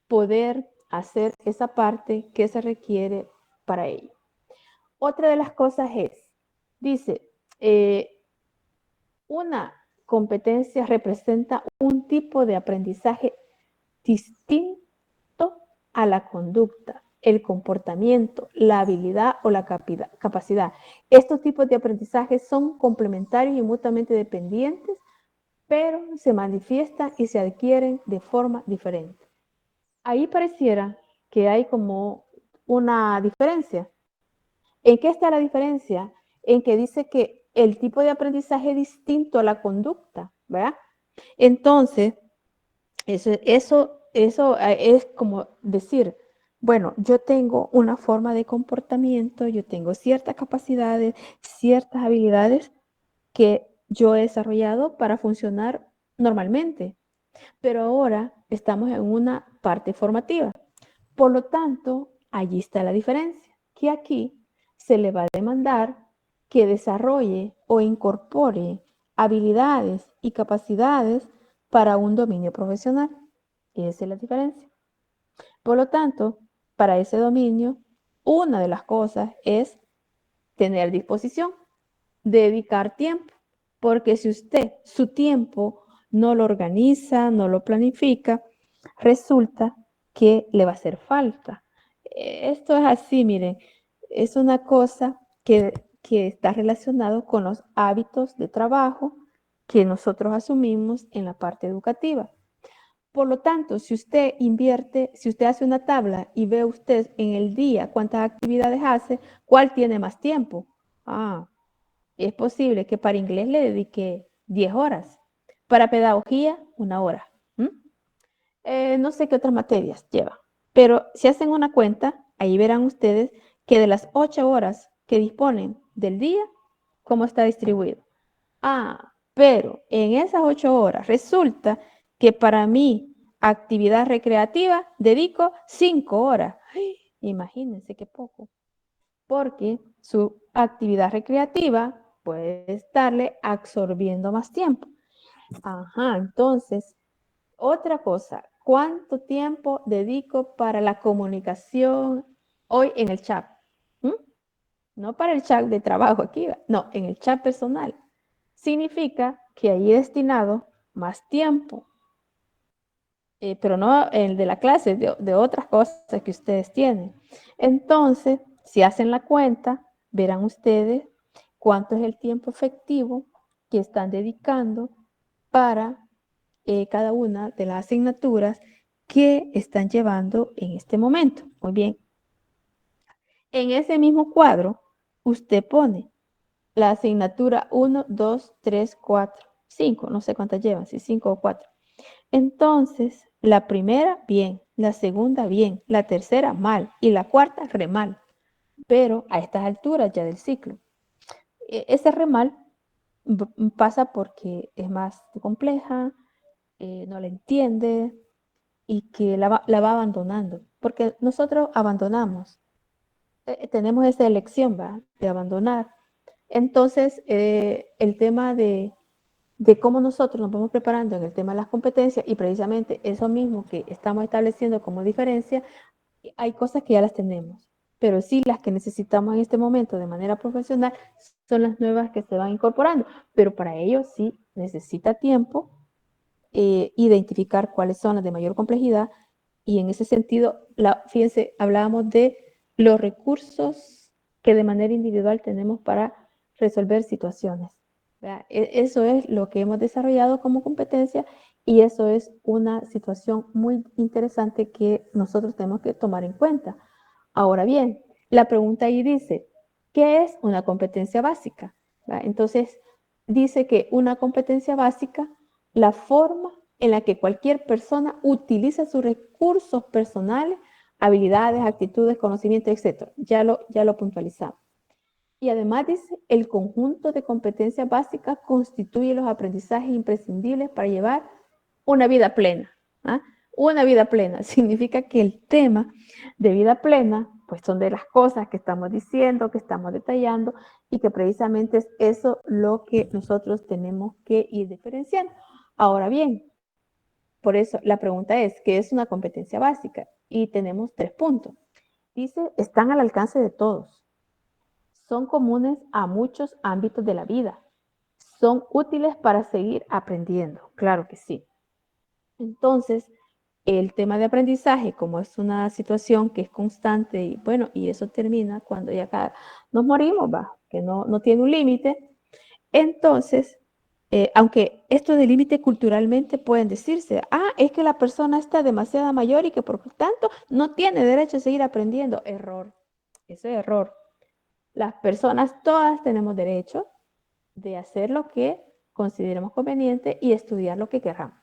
poder hacer esa parte que se requiere para ello. Otra de las cosas dice, una competencia representa un tipo de aprendizaje distinto a la conducta, el comportamiento, la habilidad o la capacidad. Estos tipos de aprendizaje son complementarios y mutuamente dependientes, pero se manifiestan y se adquieren de forma diferente. Ahí pareciera que hay como una diferencia. ¿En qué está la diferencia? En que dice que el tipo de aprendizaje es distinto a la conducta, ¿verdad? Entonces, eso es como decir, bueno, yo tengo una forma de comportamiento, yo tengo ciertas capacidades, ciertas habilidades que yo he desarrollado para funcionar normalmente, pero ahora estamos en una parte formativa. Por lo tanto, allí está la diferencia, que aquí se le va a demandar que desarrolle o incorpore habilidades y capacidades para un dominio profesional. Y esa es la diferencia. Por lo tanto, para ese dominio, una de las cosas es tener disposición, dedicar tiempo, porque si usted su tiempo no lo organiza, no lo planifica, resulta que le va a hacer falta. Esto es así, miren, es una cosa que está relacionado con los hábitos de trabajo que nosotros asumimos en la parte educativa. Por lo tanto, si usted invierte, si usted hace una tabla y ve usted en el día cuántas actividades hace, ¿cuál tiene más tiempo? Es posible que para inglés le dedique 10 horas, para pedagogía 1 hora. No sé qué otras materias lleva, pero si hacen una cuenta, ahí verán ustedes que de las 8 horas que disponen del día, ¿cómo está distribuido? Pero en esas 8 horas resulta que para mi actividad recreativa dedico 5 horas. Imagínense qué poco. Porque su actividad recreativa puede estarle absorbiendo más tiempo. Entonces, otra cosa, ¿cuánto tiempo dedico para la comunicación hoy en el chat? No para el chat de trabajo aquí, no, en el chat personal. Significa que ahí he destinado más tiempo, pero no el de la clase, de otras cosas que ustedes tienen. Entonces, si hacen la cuenta, verán ustedes cuánto es el tiempo efectivo que están dedicando para cada una de las asignaturas que están llevando en este momento. Muy bien. En ese mismo cuadro, usted pone la asignatura 1, 2, 3, 4, 5, no sé cuántas llevan, si 5 o 4. Entonces, la primera, bien, la segunda, bien, la tercera, mal, y la cuarta, re mal. Pero a estas alturas ya del ciclo, ese re mal pasa porque es más compleja, no la entiende y que la va abandonando. Porque nosotros abandonamos, tenemos esa elección, de abandonar. Entonces, el tema de cómo nosotros nos vamos preparando en el tema de las competencias y precisamente eso mismo que estamos estableciendo como diferencia, hay cosas que ya las tenemos, pero sí las que necesitamos en este momento de manera profesional son las nuevas que se van incorporando, pero para ello sí necesita tiempo, identificar cuáles son las de mayor complejidad y en ese sentido, fíjense, hablábamos de los recursos que de manera individual tenemos para resolver situaciones. Eso es lo que hemos desarrollado como competencia y eso es una situación muy interesante que nosotros tenemos que tomar en cuenta. Ahora bien, la pregunta ahí dice, ¿qué es una competencia básica? Entonces, dice que una competencia básica, la forma en la que cualquier persona utiliza sus recursos personales, habilidades, actitudes, conocimientos, etc. Ya lo puntualizamos. Y además dice, el conjunto de competencias básicas constituye los aprendizajes imprescindibles para llevar una vida plena. Una vida plena significa que el tema de vida plena, pues son de las cosas que estamos diciendo, que estamos detallando y que precisamente es eso lo que nosotros tenemos que ir diferenciando. Ahora bien, por eso la pregunta es, ¿qué es una competencia básica? Y tenemos 3 puntos. Dice, están al alcance de todos. Son comunes a muchos ámbitos de la vida. Son útiles para seguir aprendiendo. Claro que sí. Entonces, el tema de aprendizaje, como es una situación que es constante y bueno, y eso termina cuando ya nos morimos, que no tiene un límite. Entonces, aunque esto de límite culturalmente pueden decirse, es que la persona está demasiado mayor y que por tanto no tiene derecho a seguir aprendiendo. Error. Eso es error. Las personas todas tenemos derecho de hacer lo que consideremos conveniente y estudiar lo que queramos.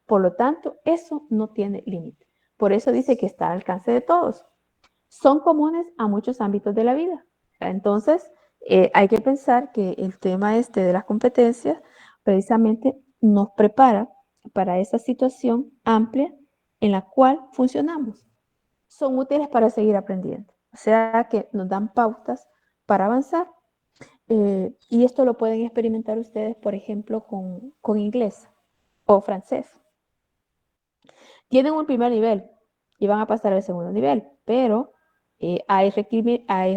Por lo tanto, eso no tiene límite. Por eso dice que está al alcance de todos. Son comunes a muchos ámbitos de la vida. Entonces, Hay que pensar que el tema este de las competencias precisamente nos prepara para esa situación amplia en la cual funcionamos. Son útiles para seguir aprendiendo. O sea que nos dan pautas para avanzar. Y esto lo pueden experimentar ustedes, por ejemplo, con inglés o francés. Tienen un primer nivel y van a pasar al segundo nivel, pero hay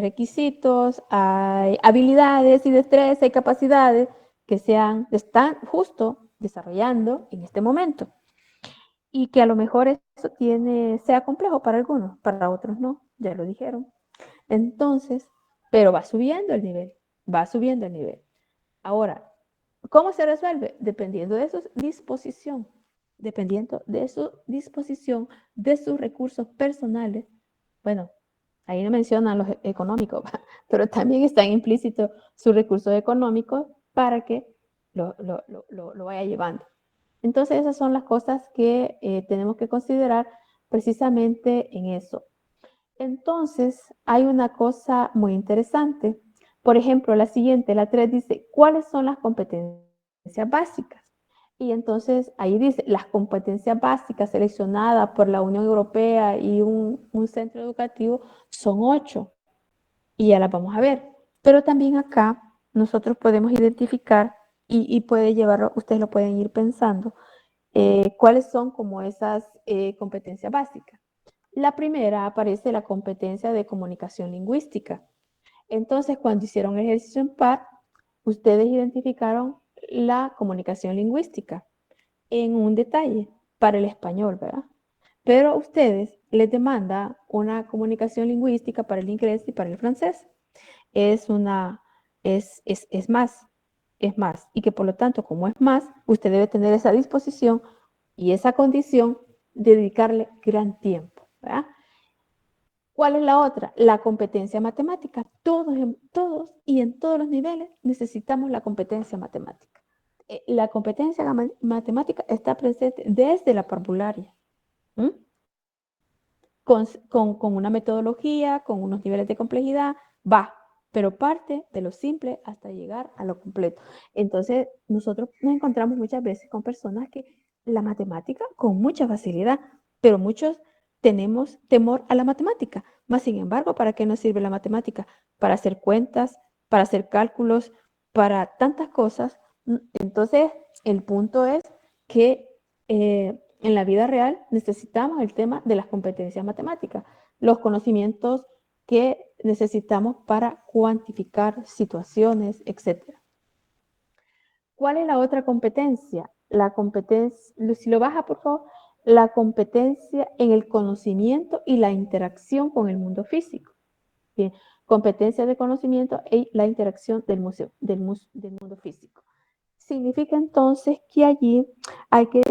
requisitos, hay habilidades y destrezas y capacidades que están justo desarrollando en este momento. Y que a lo mejor eso sea complejo para algunos, para otros no, ya lo dijeron. Entonces, pero va subiendo el nivel, va subiendo el nivel. Ahora, ¿cómo se resuelve? Dependiendo de su disposición, de sus recursos personales. Bueno, ahí no mencionan los económicos, pero también están implícitos sus recursos económicos para que lo vaya llevando. Entonces, esas son las cosas que tenemos que considerar precisamente en eso. Entonces, hay una cosa muy interesante. Por ejemplo, la siguiente, la 3 dice, ¿cuáles son las competencias básicas? Y entonces ahí dice, las competencias básicas seleccionadas por la Unión Europea y un centro educativo son 8. Y ya las vamos a ver. Pero también acá nosotros podemos identificar y puede llevarlo, ustedes lo pueden ir pensando, cuáles son como esas competencias básicas. La primera aparece la competencia de comunicación lingüística. Entonces, cuando hicieron el ejercicio en par, ustedes identificaron la comunicación lingüística en un detalle para el español, ¿verdad? Pero a ustedes les demanda una comunicación lingüística para el inglés y para el francés. Es más. Y que por lo tanto, como es más, usted debe tener esa disposición y esa condición de dedicarle gran tiempo, ¿verdad? ¿Cuál es la otra? La competencia matemática. Todos y en todos los niveles necesitamos la competencia matemática. La competencia matemática está presente desde la parvularia, con una metodología, con unos niveles de complejidad, pero parte de lo simple hasta llegar a lo completo. Entonces, nosotros nos encontramos muchas veces con personas que la matemática con mucha facilidad, pero muchos tenemos temor a la matemática. Más sin embargo, ¿para qué nos sirve la matemática? Para hacer cuentas, para hacer cálculos, para tantas cosas. Entonces, el punto es que en la vida real necesitamos el tema de las competencias matemáticas, los conocimientos que necesitamos para cuantificar situaciones, etc. ¿Cuál es la otra competencia? La competencia, si lo baja por favor, la competencia en el conocimiento y la interacción con el mundo físico. Bien, competencia de conocimiento y la interacción del mundo físico. Significa entonces que allí hay que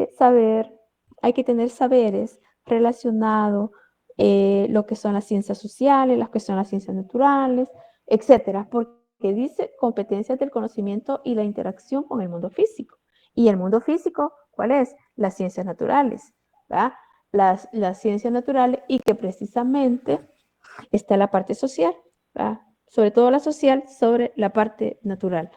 tener saberes relacionados lo que son las ciencias sociales, las que son las ciencias naturales, etcétera, porque dice competencias del conocimiento y la interacción con el mundo físico. Y el mundo físico, ¿cuál es? Las ciencias naturales, ¿verdad? Las ciencias naturales y que precisamente está la parte social, ¿verdad? Sobre todo la social sobre la parte natural.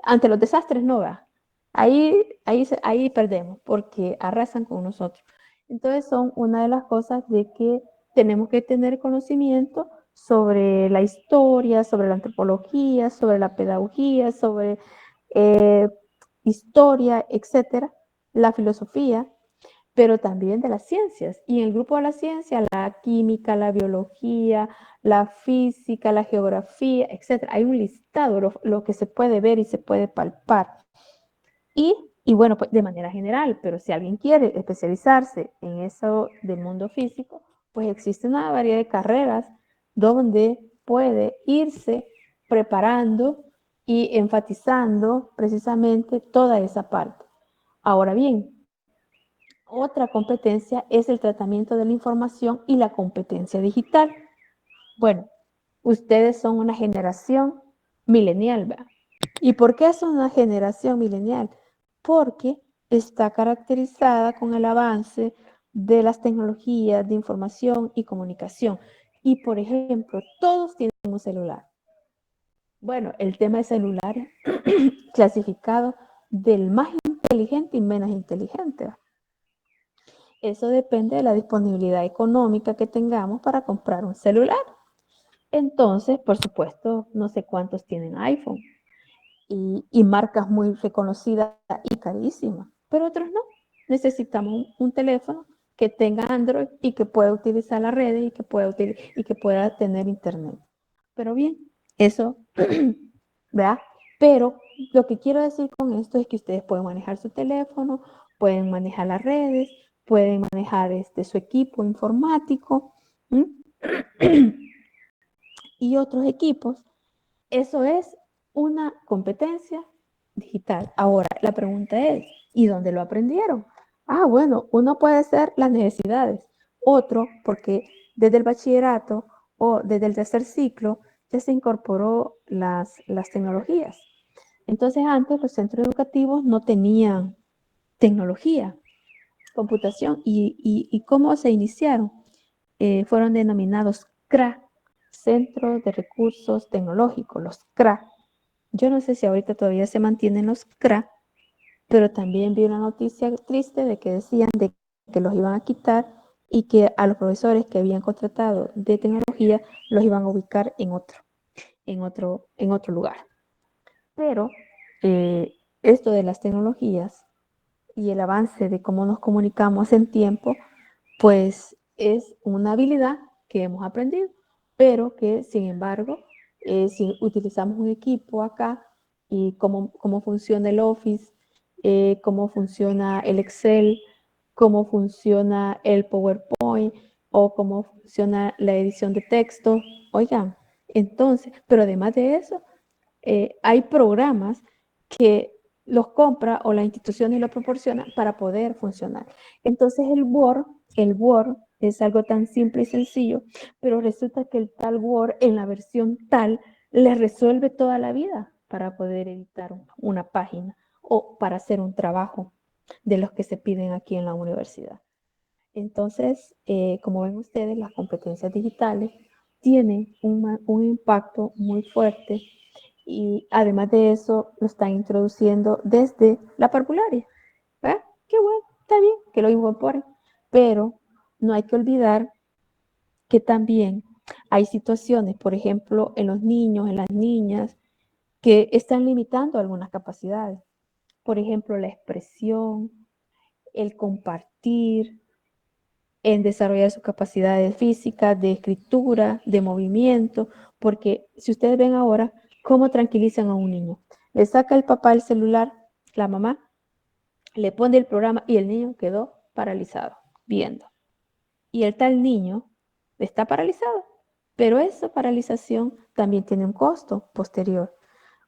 Ante los desastres no va. Ahí perdemos porque arrasan con nosotros. Entonces son una de las cosas de que tenemos que tener conocimiento sobre la historia, sobre la antropología, sobre la pedagogía, sobre historia, etcétera, la filosofía, pero también de las ciencias. Y en el grupo de la ciencia, la química, la biología, la física, la geografía, etcétera. Hay un listado, lo que se puede ver y se puede palpar. Y bueno, pues de manera general, pero si alguien quiere especializarse en eso del mundo físico, pues existe una variedad de carreras donde puede irse preparando y enfatizando precisamente toda esa parte. Ahora bien, otra competencia es el tratamiento de la información y la competencia digital. Bueno, ustedes son una generación millennial, ¿verdad? ¿Y por qué son una generación millennial? Porque está caracterizada con el avance de las tecnologías de información y comunicación. Y, por ejemplo, todos tienen un celular. Bueno, el tema de celulares clasificado del más inteligente y menos inteligente. Eso depende de la disponibilidad económica que tengamos para comprar un celular. Entonces, por supuesto, no sé cuántos tienen iPhone y marcas muy reconocidas y carísimas, pero otros no. Necesitamos un teléfono que tenga Android y que pueda utilizar las redes y que pueda tener internet. Pero bien, eso, ¿verdad? Pero lo que quiero decir con esto es que ustedes pueden manejar su teléfono, pueden manejar las redes, pueden manejar su equipo informático y otros equipos. Eso es una competencia digital. Ahora, la pregunta es, ¿y dónde lo aprendieron? Ah, bueno, uno puede ser las necesidades, otro porque desde el bachillerato o desde el tercer ciclo ya se incorporó las tecnologías. Entonces antes los centros educativos no tenían tecnología, computación, y ¿cómo se iniciaron? Fueron denominados CRA, Centros de Recursos Tecnológicos, los CRA. Yo no sé si ahorita todavía se mantienen los CRA, pero también vi una noticia triste de que decían de que los iban a quitar y que a los profesores que habían contratado de tecnología los iban a ubicar en otro lugar. Pero esto de las tecnologías y el avance de cómo nos comunicamos en tiempo, pues es una habilidad que hemos aprendido, pero que sin embargo, si utilizamos un equipo acá y cómo funciona el Office, cómo funciona el Excel, cómo funciona el PowerPoint o cómo funciona la edición de texto, oigan, entonces, pero además de eso, hay programas que los compra o las instituciones lo proporcionan para poder funcionar. Entonces el Word es algo tan simple y sencillo, pero resulta que el tal Word en la versión tal le resuelve toda la vida para poder editar una página o para hacer un trabajo de los que se piden aquí en la universidad. Entonces, como ven ustedes, las competencias digitales tienen un impacto muy fuerte y además de eso lo están introduciendo desde la parvularia. ¿Verdad? Qué bueno, está bien que lo incorporen, pero no hay que olvidar que también hay situaciones, por ejemplo, en los niños, en las niñas, que están limitando algunas capacidades. Por ejemplo, la expresión, el compartir, en desarrollar sus capacidades físicas, de escritura, de movimiento, porque si ustedes ven ahora cómo tranquilizan a un niño, le saca el papá el celular, la mamá, le pone el programa y el niño quedó paralizado, viendo. Y el tal niño está paralizado, pero esa paralización también tiene un costo posterior.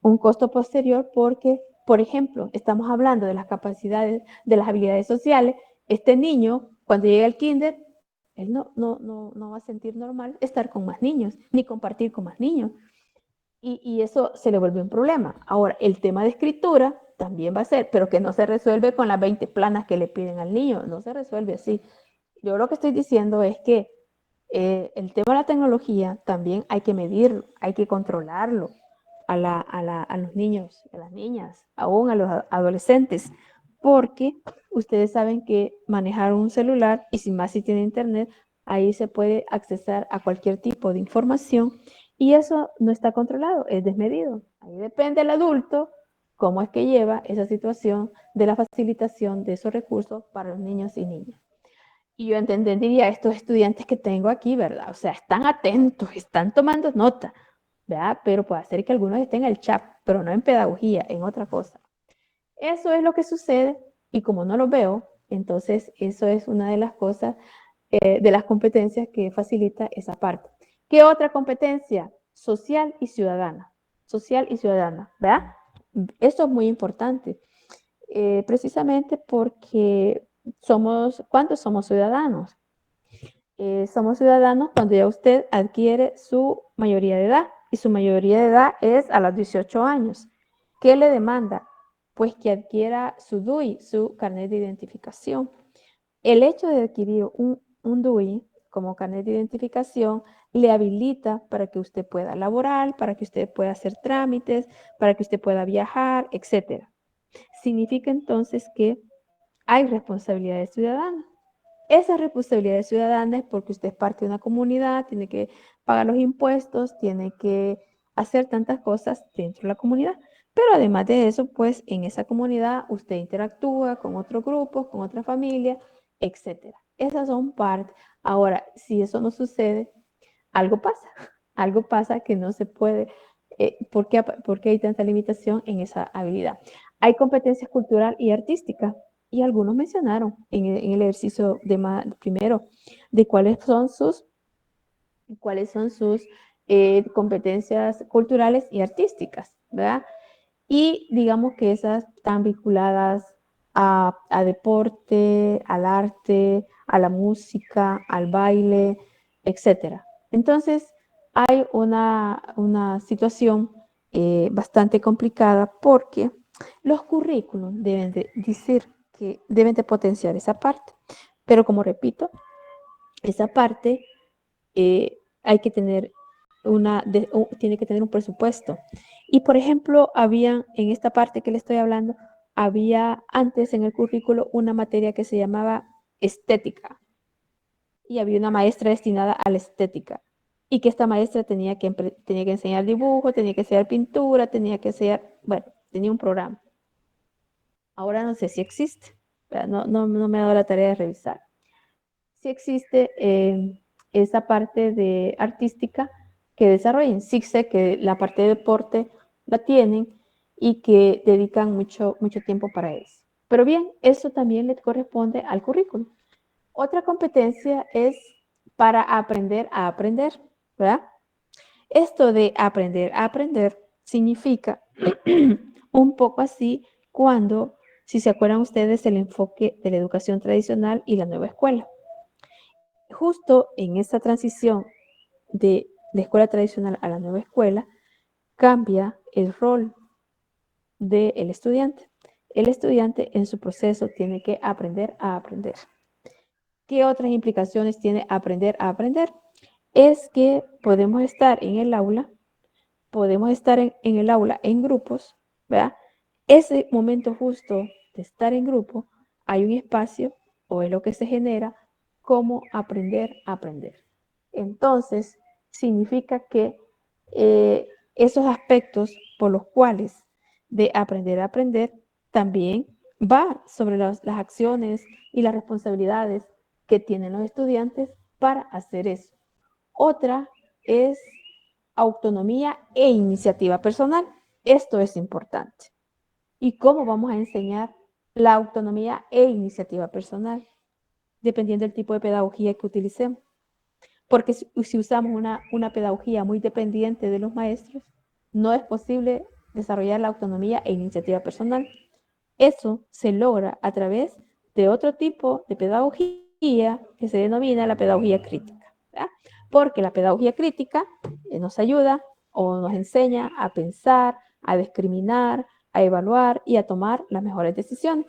Un costo posterior porque, por ejemplo, estamos hablando de las capacidades, de las habilidades sociales. Este niño, cuando llega al kinder, él no va a sentir normal estar con más niños, ni compartir con más niños. Y eso se le vuelve un problema. Ahora, el tema de escritura también va a ser, pero que no se resuelve con las 20 planas que le piden al niño, no se resuelve así. Yo lo que estoy diciendo es que el tema de la tecnología también hay que medirlo, hay que controlarlo a los niños, a las niñas, aún a los adolescentes, porque ustedes saben que manejar un celular, y sin más si tiene internet, ahí se puede accesar a cualquier tipo de información y eso no está controlado, es desmedido. Ahí depende el adulto cómo es que lleva esa situación de la facilitación de esos recursos para los niños y niñas. Y yo entendería a estos estudiantes que tengo aquí, ¿verdad? O sea, están atentos, están tomando nota, ¿verdad? Pero puede ser que algunos estén en el chat, pero no en pedagogía, en otra cosa. Eso es lo que sucede y como no lo veo, entonces eso es una de las cosas, de las competencias que facilita esa parte. ¿Qué otra competencia? Social y ciudadana. Social y ciudadana, ¿verdad? Eso es muy importante, precisamente porque ¿cuántos somos ciudadanos? Somos ciudadanos cuando ya usted adquiere su mayoría de edad y su mayoría de edad es a los 18 años. ¿Qué le demanda? Pues que adquiera su DUI, su carnet de identificación. El hecho de adquirir un DUI como carnet de identificación le habilita para que usted pueda laborar, para que usted pueda hacer trámites, para que usted pueda viajar, etc. Significa entonces que hay responsabilidades ciudadanas. Esa responsabilidad ciudadana es porque usted es parte de una comunidad, tiene que pagar los impuestos, tiene que hacer tantas cosas dentro de la comunidad. Pero además de eso, pues en esa comunidad usted interactúa con otros grupos, con otras familias, etc. Esas son partes. Ahora, si eso no sucede, algo pasa. Algo pasa que no se puede. ¿Por qué hay tanta limitación en esa habilidad? Hay competencias cultural y artística. Y algunos mencionaron en el ejercicio primero de cuáles son sus competencias culturales y artísticas, ¿verdad? Y digamos que esas están vinculadas a deporte, al arte, a la música, al baile, etc. Entonces, hay una situación bastante complicada porque los currículums deben de decir que deben de potenciar esa parte. Pero como repito, esa parte hay que tener tiene que tener un presupuesto. Y por ejemplo, en esta parte que le estoy hablando, había antes en el currículo una materia que se llamaba estética. Y había una maestra destinada a la estética. Y que esta maestra tenía que enseñar dibujo, tenía que enseñar pintura, tenía un programa. Ahora no sé si existe, no me ha dado la tarea de revisar. Si existe esa parte de artística que desarrollen. Sí sé que la parte de deporte la tienen y que dedican mucho tiempo para eso. Pero bien, eso también le corresponde al currículum. Otra competencia es para aprender a aprender, ¿verdad? Esto de aprender a aprender significa un poco así cuando, si se acuerdan ustedes, el enfoque de la educación tradicional y la nueva escuela. Justo en esa transición de la escuela tradicional a la nueva escuela, cambia el rol del estudiante. El estudiante en su proceso tiene que aprender a aprender. ¿Qué otras implicaciones tiene aprender a aprender? Es que podemos estar en el aula, en grupos, ¿verdad? Ese momento justo de estar en grupo, hay un espacio, o es lo que se genera, como aprender a aprender. Entonces, significa que esos aspectos por los cuales de aprender a aprender también va sobre las acciones y las responsabilidades que tienen los estudiantes para hacer eso. Otra es autonomía e iniciativa personal. Esto es importante. ¿Y cómo vamos a enseñar la autonomía e iniciativa personal? Dependiendo del tipo de pedagogía que utilicemos. Porque si usamos una pedagogía muy dependiente de los maestros, no es posible desarrollar la autonomía e iniciativa personal. Eso se logra a través de otro tipo de pedagogía que se denomina la pedagogía crítica, ¿verdad? Porque la pedagogía crítica nos ayuda o nos enseña a pensar, a discriminar, a evaluar y a tomar las mejores decisiones.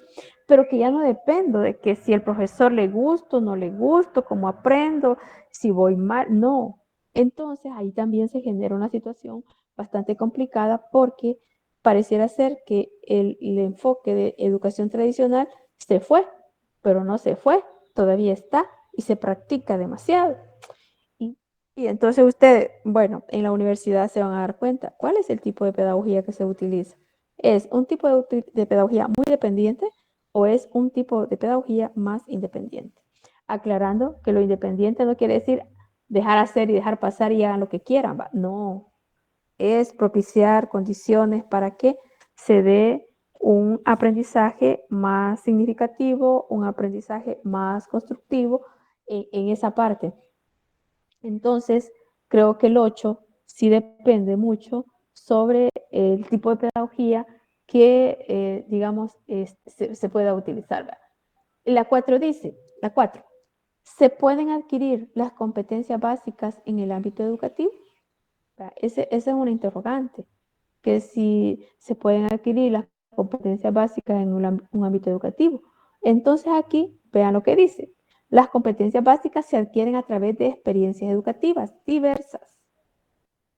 Pero que ya no dependo de que si el profesor le gusta o no le gusta, cómo aprendo, si voy mal, no. Entonces ahí también se genera una situación bastante complicada porque pareciera ser que el enfoque de educación tradicional se fue, pero no se fue, todavía está y se practica demasiado. Y entonces ustedes, en la universidad se van a dar cuenta cuál es el tipo de pedagogía que se utiliza. ¿Es un tipo de pedagogía muy dependiente o es un tipo de pedagogía más independiente? Aclarando que lo independiente no quiere decir dejar hacer y dejar pasar y hagan lo que quieran, ¿va? No, es propiciar condiciones para que se dé un aprendizaje más significativo, un aprendizaje más constructivo en esa parte. Entonces, creo que el 8 sí depende mucho sobre el tipo de pedagogía que, se pueda utilizar. La 4 dice, ¿se pueden adquirir las competencias básicas en el ámbito educativo? Esa es una interrogante, que si se pueden adquirir las competencias básicas en un ámbito educativo. Entonces aquí, vean lo que dice. Las competencias básicas se adquieren a través de experiencias educativas diversas.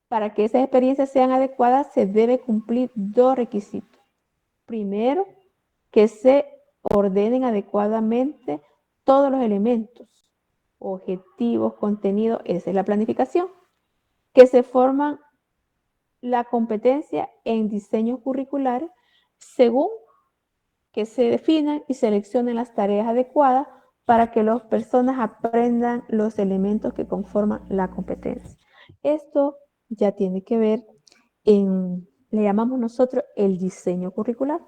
Para que esas experiencias sean adecuadas, se debe cumplir dos requisitos. Primero, que se ordenen adecuadamente todos los elementos, objetivos, contenido, esa es la planificación, que se forman la competencia en diseños curriculares según que se definan y seleccionen las tareas adecuadas para que las personas aprendan los elementos que conforman la competencia. Esto ya tiene que ver le llamamos nosotros el diseño curricular,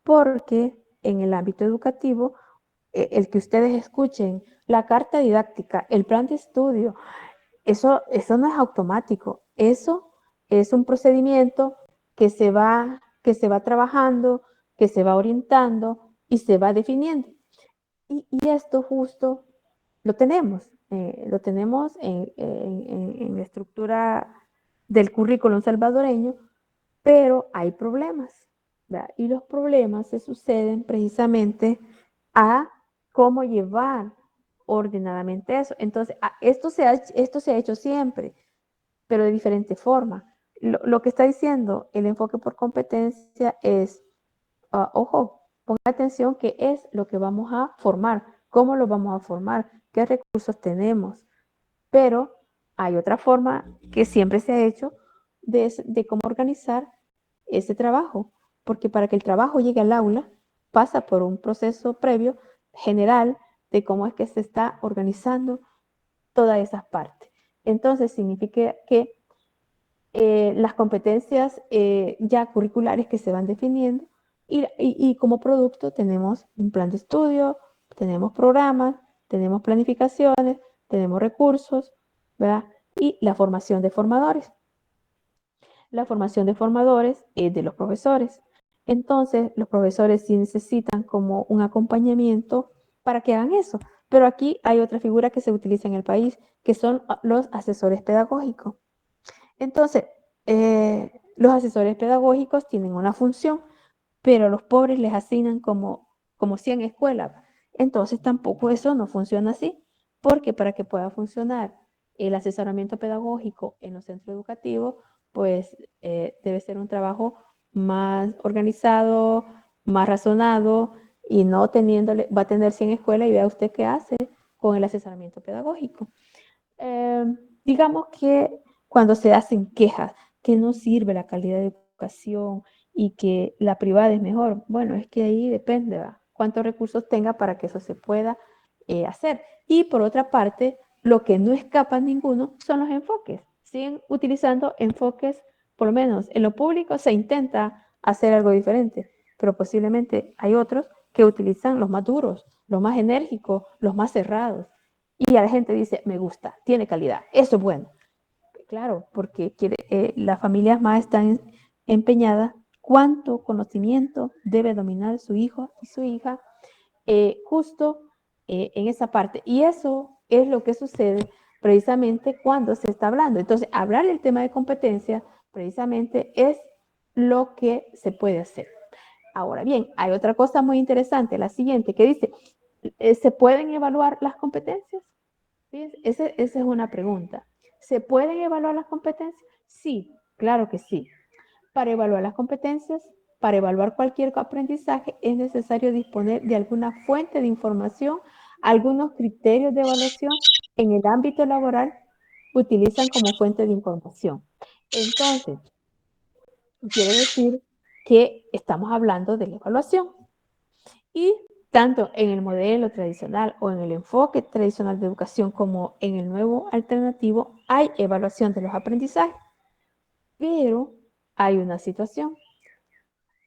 porque en el ámbito educativo, el que ustedes escuchen la carta didáctica, el plan de estudio, eso no es automático, eso es un procedimiento que se va trabajando, que se va orientando y se va definiendo. Y esto justo lo tenemos en la estructura del currículum salvadoreño, pero hay problemas, ¿verdad? Y los problemas se suceden precisamente a cómo llevar ordenadamente eso. Entonces, esto se ha hecho siempre, pero de diferente forma. Lo que está diciendo el enfoque por competencia es, ojo, ponga atención qué es lo que vamos a formar, cómo lo vamos a formar, qué recursos tenemos. Pero hay otra forma que siempre se ha hecho de cómo organizar ese trabajo, porque para que el trabajo llegue al aula pasa por un proceso previo general de cómo es que se está organizando todas esas partes. Entonces significa que las competencias ya curriculares que se van definiendo y como producto tenemos un plan de estudio, tenemos programas, tenemos planificaciones, tenemos recursos, ¿verdad? Y la formación de formadores. La formación de formadores es de los profesores. Entonces, los profesores sí necesitan como un acompañamiento para que hagan eso. Pero aquí hay otra figura que se utiliza en el país, que son los asesores pedagógicos. Entonces, los asesores pedagógicos tienen una función, pero a los pobres les asignan como 100 escuelas. Entonces, tampoco eso no funciona así, porque para que pueda funcionar el asesoramiento pedagógico en los centros educativos, pues debe ser un trabajo más organizado, más razonado, y no va a tener 100 escuelas y vea usted qué hace con el asesoramiento pedagógico. Digamos que cuando se hacen quejas que no sirve la calidad de educación y que la privada es mejor, bueno, es que ahí depende, ¿va? Cuántos recursos tenga para que eso se pueda hacer. Y por otra parte, lo que no escapa ninguno son los enfoques. Siguen utilizando enfoques, por lo menos en lo público se intenta hacer algo diferente, pero posiblemente hay otros que utilizan los más duros, los más enérgicos, los más cerrados. Y a la gente dice, me gusta, tiene calidad, eso es bueno. Claro, porque las familias más están empeñadas cuánto conocimiento debe dominar su hijo y su hija justo en esa parte. Y eso es lo que sucede precisamente cuando se está hablando. Entonces, hablar del tema de competencia precisamente es lo que se puede hacer. Ahora bien, hay otra cosa muy interesante, la siguiente, que dice, ¿se pueden evaluar las competencias? ¿Sí? Esa es una pregunta. ¿Se pueden evaluar las competencias? Sí, claro que sí. Para evaluar las competencias, para evaluar cualquier aprendizaje, es necesario disponer de alguna fuente de información, algunos criterios de evaluación en el ámbito laboral utilizan como fuente de información. Entonces, quiere decir que estamos hablando de la evaluación. Y tanto en el modelo tradicional o en el enfoque tradicional de educación como en el nuevo alternativo hay evaluación de los aprendizajes. Pero hay una situación.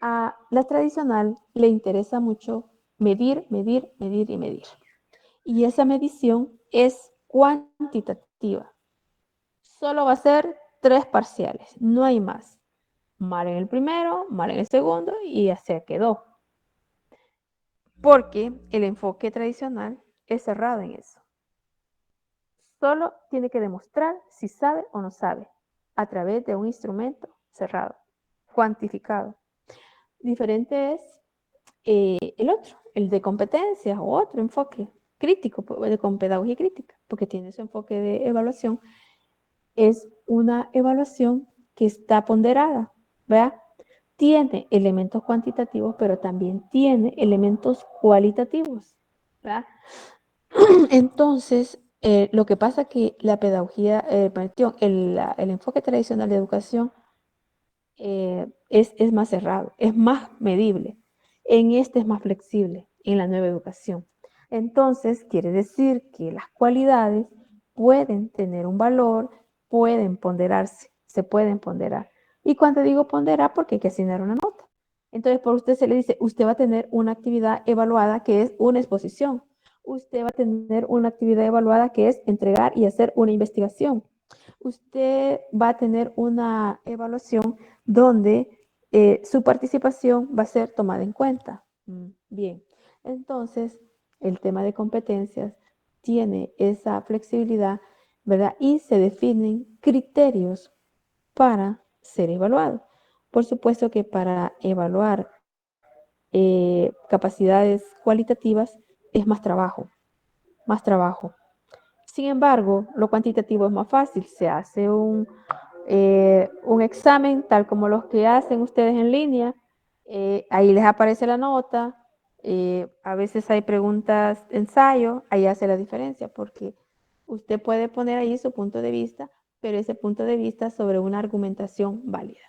A la tradicional le interesa mucho medir, medir, medir y medir. Y esa medición es cuantitativa. Solo va a ser 3 parciales, no hay más. Mal en el primero, mal en el segundo y ya se quedó. Porque el enfoque tradicional es cerrado en eso. Solo tiene que demostrar si sabe o no sabe a través de un instrumento cerrado, cuantificado. Diferente es el otro, el de competencias o otro enfoque, crítico, con pedagogía crítica, porque tiene su enfoque de evaluación. Es una evaluación que está ponderada, ¿verdad? Tiene elementos cuantitativos, pero también tiene elementos cualitativos, ¿verdad? Entonces, lo que pasa es que la pedagogía, el enfoque tradicional de educación es más cerrado, es más medible. En este es más flexible, en la nueva educación. Entonces, quiere decir que las cualidades pueden tener un valor, pueden ponderarse, se pueden ponderar. Y cuando digo ponderar, porque hay que asignar una nota. Entonces, por usted se le dice, usted va a tener una actividad evaluada que es una exposición. Usted va a tener una actividad evaluada que es entregar y hacer una investigación. Usted va a tener una evaluación donde su participación va a ser tomada en cuenta. Bien, entonces el tema de competencias tiene esa flexibilidad, ¿verdad? Y se definen criterios para ser evaluado. Por supuesto que para evaluar capacidades cualitativas es más trabajo, más trabajo. Sin embargo, lo cuantitativo es más fácil. Se hace un examen tal como los que hacen ustedes en línea. Ahí les aparece la nota. A veces hay preguntas de ensayo. Ahí hace la diferencia porque usted puede poner ahí su punto de vista, pero ese punto de vista sobre una argumentación válida.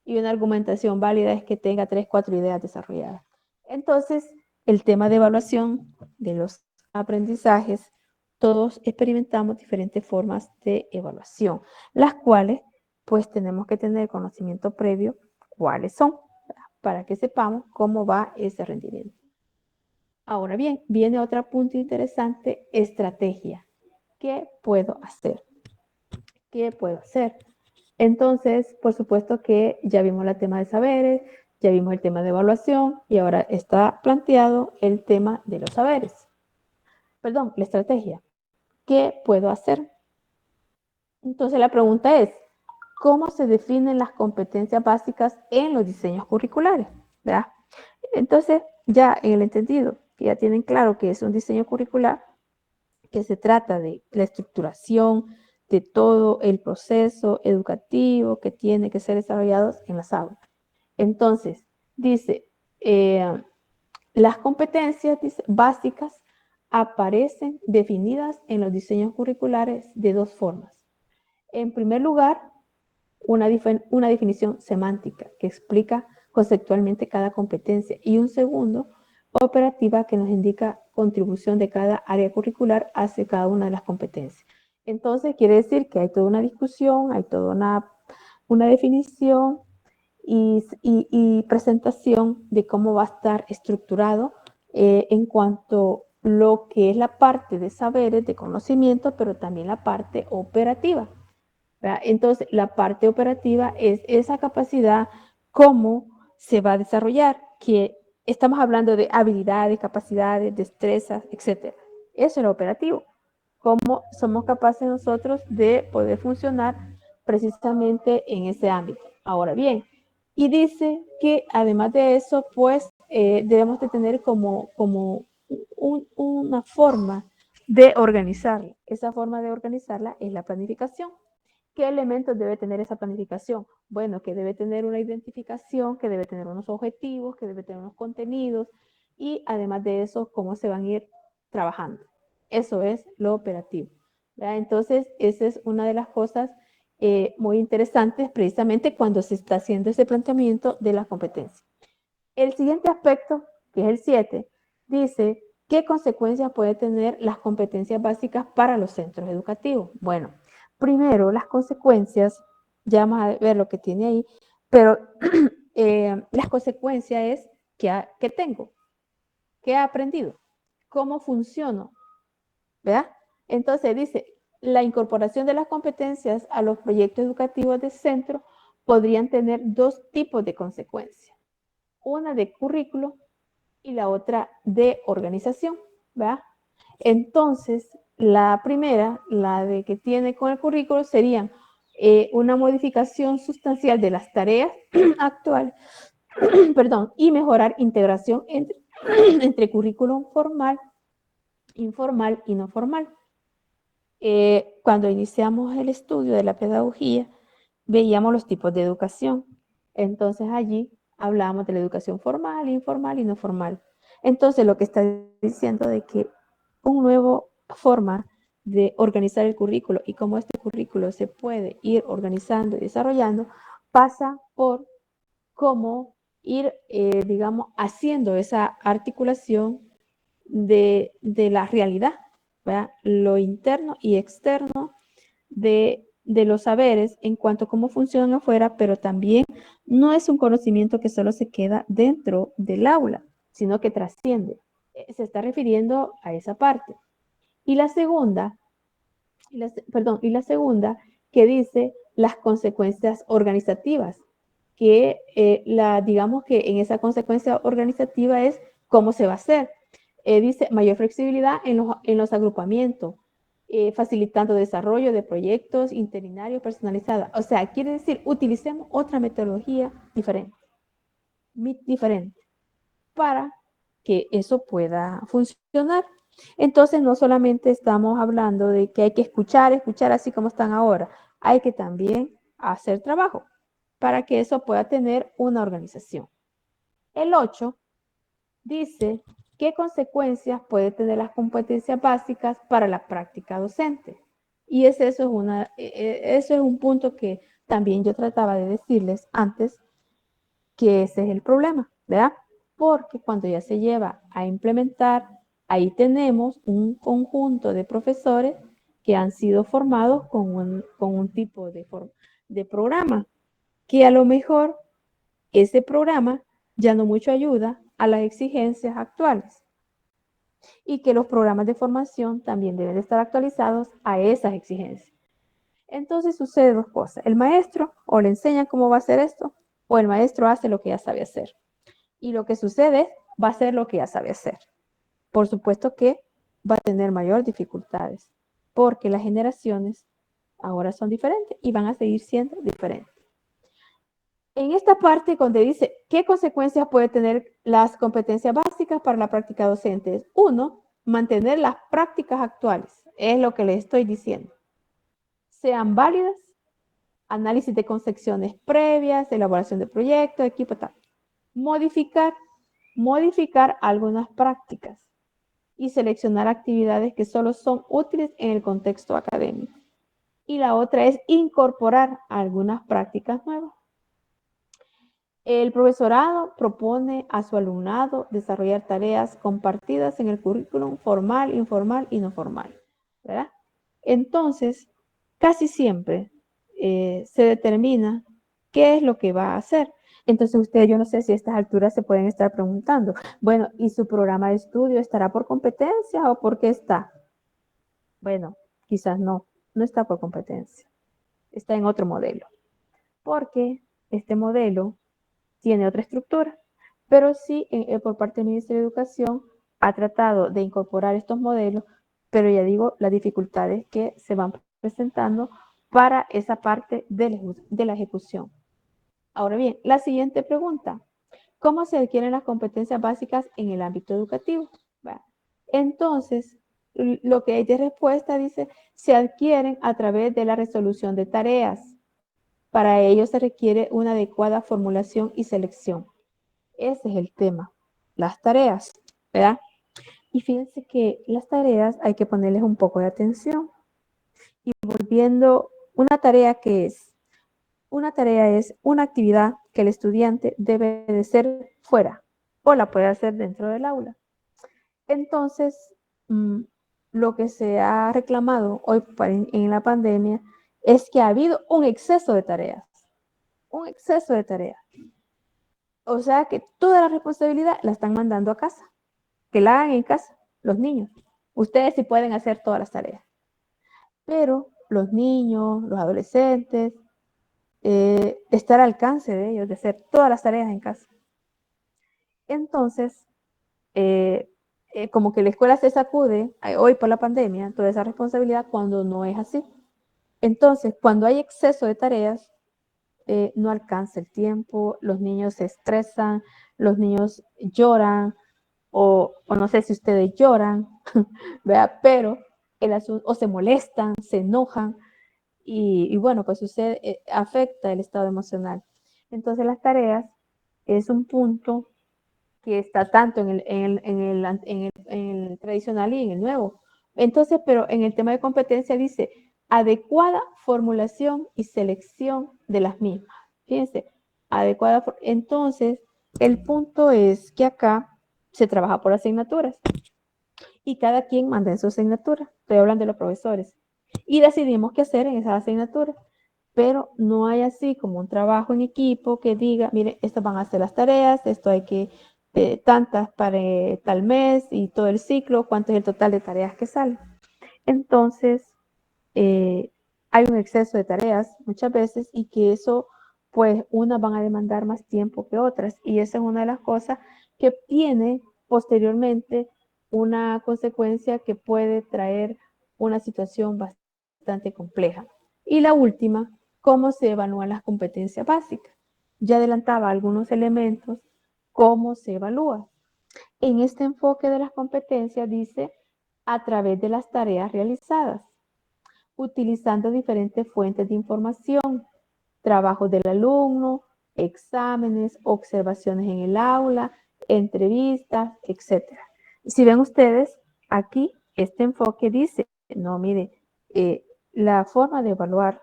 Y una argumentación válida es que tenga 3, 4 ideas desarrolladas. Entonces, el tema de evaluación de los aprendizajes, todos experimentamos diferentes formas de evaluación, las cuales pues tenemos que tener conocimiento previo cuáles son, para que sepamos cómo va ese rendimiento. Ahora bien, viene otro punto interesante, estrategia. ¿Qué puedo hacer? ¿Qué puedo hacer? Entonces, por supuesto que ya vimos el tema de saberes, ya vimos el tema de evaluación y ahora está planteado el tema de los saberes. Perdón, la estrategia. ¿Qué puedo hacer? Entonces la pregunta es, ¿cómo se definen las competencias básicas en los diseños curriculares? ¿Verdad? Entonces, ya en el entendido, que ya tienen claro que es un diseño curricular, que se trata de la estructuración de todo el proceso educativo que tiene que ser desarrollado en las aulas. Entonces, dice, las competencias básicas aparecen definidas en los diseños curriculares de dos formas. En primer lugar, una definición semántica que explica conceptualmente cada competencia y un segundo, operativa que nos indica contribución de cada área curricular hacia cada una de las competencias. Entonces, quiere decir que hay toda una discusión, hay toda una definición y presentación de cómo va a estar estructurado en cuanto a lo que es la parte de saberes, de conocimiento, pero también la parte operativa. ¿Verdad? Entonces, la parte operativa es esa capacidad, cómo se va a desarrollar, que estamos hablando de habilidades, capacidades, destrezas, etc. Eso es lo operativo. Cómo somos capaces nosotros de poder funcionar precisamente en ese ámbito. Ahora bien, y dice que además de eso, pues debemos de tener como una forma de organizarla. Esa forma de organizarla es la planificación. ¿Qué elementos debe tener esa planificación? Bueno, que debe tener una identificación, que debe tener unos objetivos, que debe tener unos contenidos y además de eso, cómo se van a ir trabajando. Eso es lo operativo. ¿Verdad? Entonces, esa es una de las cosas muy interesantes precisamente cuando se está haciendo ese planteamiento de la competencia. El siguiente aspecto, que es el 7, dice, ¿qué consecuencias puede tener las competencias básicas para los centros educativos? Bueno, primero, las consecuencias, ya vamos a ver lo que tiene ahí, pero las consecuencias es ¿qué tengo? ¿Qué he aprendido? ¿Cómo funciono? ¿Verdad? Entonces dice, la incorporación de las competencias a los proyectos educativos de centro podrían tener dos tipos de consecuencias. Una de currículo y la otra de organización, ¿verdad? Entonces, la primera, la de que tiene con el currículo, sería una modificación sustancial de las tareas actuales, perdón, y mejorar integración entre currículum formal informal y no formal. Cuando iniciamos el estudio de la pedagogía, veíamos los tipos de educación. Entonces allí hablábamos de la educación formal, informal y no formal. Entonces lo que está diciendo de que una nueva forma de organizar el currículo y cómo este currículo se puede ir organizando y desarrollando pasa por cómo ir, digamos, haciendo esa articulación de la realidad, ¿verdad? Lo interno y externo de los saberes en cuanto a cómo funcionan afuera, pero también no es un conocimiento que solo se queda dentro del aula, sino que trasciende. Se está refiriendo a esa parte. Y la segunda, que dice las consecuencias organizativas, que digamos que en esa consecuencia organizativa es cómo se va a hacer. Dice mayor flexibilidad en los agrupamientos, facilitando desarrollo de proyectos interinarios personalizados. O sea, quiere decir, utilicemos otra metodología diferente para que eso pueda funcionar. Entonces, no solamente estamos hablando de que hay que escuchar así como están ahora, hay que también hacer trabajo para que eso pueda tener una organización. El 8 dice qué consecuencias puede tener las competencias básicas para la práctica docente. Y eso es un punto que también yo trataba de decirles antes, que ese es el problema, ¿verdad? Porque cuando ya se lleva a implementar, ahí tenemos un conjunto de profesores que han sido formados con un tipo de programa, que a lo mejor ese programa ya no mucho ayuda a las exigencias actuales y que los programas de formación también deben estar actualizados a esas exigencias. Entonces sucede dos cosas. El maestro o le enseña cómo va a hacer esto o el maestro hace lo que ya sabe hacer. Y lo que sucede es, va a hacer lo que ya sabe hacer. Por supuesto que va a tener mayor dificultades porque las generaciones ahora son diferentes y van a seguir siendo diferentes. En esta parte donde dice qué consecuencias puede tener las competencias básicas para la práctica docente es, 1, mantener las prácticas actuales, es lo que les estoy diciendo. Sean válidas, análisis de concepciones previas, elaboración de proyectos, equipo, tal. Modificar algunas prácticas y seleccionar actividades que solo son útiles en el contexto académico. Y la otra es incorporar algunas prácticas nuevas. El profesorado propone a su alumnado desarrollar tareas compartidas en el currículum formal, informal y no formal, ¿verdad? Entonces, casi siempre se determina qué es lo que va a hacer. Entonces, ustedes, yo no sé si a estas alturas se pueden estar preguntando, bueno, ¿y su programa de estudio estará por competencia o por qué está? Bueno, quizás no está por competencia, está en otro modelo, porque este modelo tiene otra estructura, pero sí por parte del Ministerio de Educación ha tratado de incorporar estos modelos, pero ya digo, las dificultades que se van presentando para esa parte de la ejecución. Ahora bien, la siguiente pregunta, ¿cómo se adquieren las competencias básicas en el ámbito educativo? Entonces, lo que hay de respuesta dice, se adquieren a través de la resolución de tareas. Para ello se requiere una adecuada formulación y selección. Ese es el tema, las tareas, ¿verdad? Y fíjense que las tareas hay que ponerles un poco de atención. Y volviendo, una tarea es una actividad que el estudiante debe de hacer fuera o la puede hacer dentro del aula. Entonces, lo que se ha reclamado hoy en la pandemia es que ha habido un exceso de tareas. Un exceso de tareas. O sea que toda la responsabilidad la están mandando a casa. Que la hagan en casa, los niños. Ustedes sí pueden hacer todas las tareas. Pero los niños, los adolescentes, está al alcance de ellos de hacer todas las tareas en casa. Entonces, como que la escuela se sacude hoy por la pandemia toda esa responsabilidad cuando no es así. Entonces, cuando hay exceso de tareas, no alcanza el tiempo, los niños se estresan, los niños lloran, o no sé si ustedes lloran, ¿verdad? Pero el asunto, o se molestan, se enojan, y bueno, pues sucede, afecta el estado emocional. Entonces las tareas es un punto que está tanto en el tradicional y en el nuevo. Entonces, pero en el tema de competencia dice adecuada formulación y selección de las mismas. Fíjense, adecuada. Entonces, el punto es que acá se trabaja por asignaturas y cada quien manda en su asignatura. Estoy hablando de los profesores. Y decidimos qué hacer en esas asignaturas. Pero no hay así como un trabajo en equipo que diga, mire, estas van a ser las tareas, esto hay que, tantas para tal mes y todo el ciclo, cuánto es el total de tareas que salen. Entonces, hay un exceso de tareas muchas veces y que eso, pues, unas van a demandar más tiempo que otras. Y esa es una de las cosas que tiene posteriormente una consecuencia que puede traer una situación bastante compleja. Y la última, cómo se evalúan las competencias básicas. Ya adelantaba algunos elementos, cómo se evalúa. En este enfoque de las competencias dice a través de las tareas realizadas, utilizando diferentes fuentes de información, trabajos del alumno, exámenes, observaciones en el aula, entrevistas, etc. Si ven ustedes, aquí este enfoque dice, no, mire, la forma de evaluar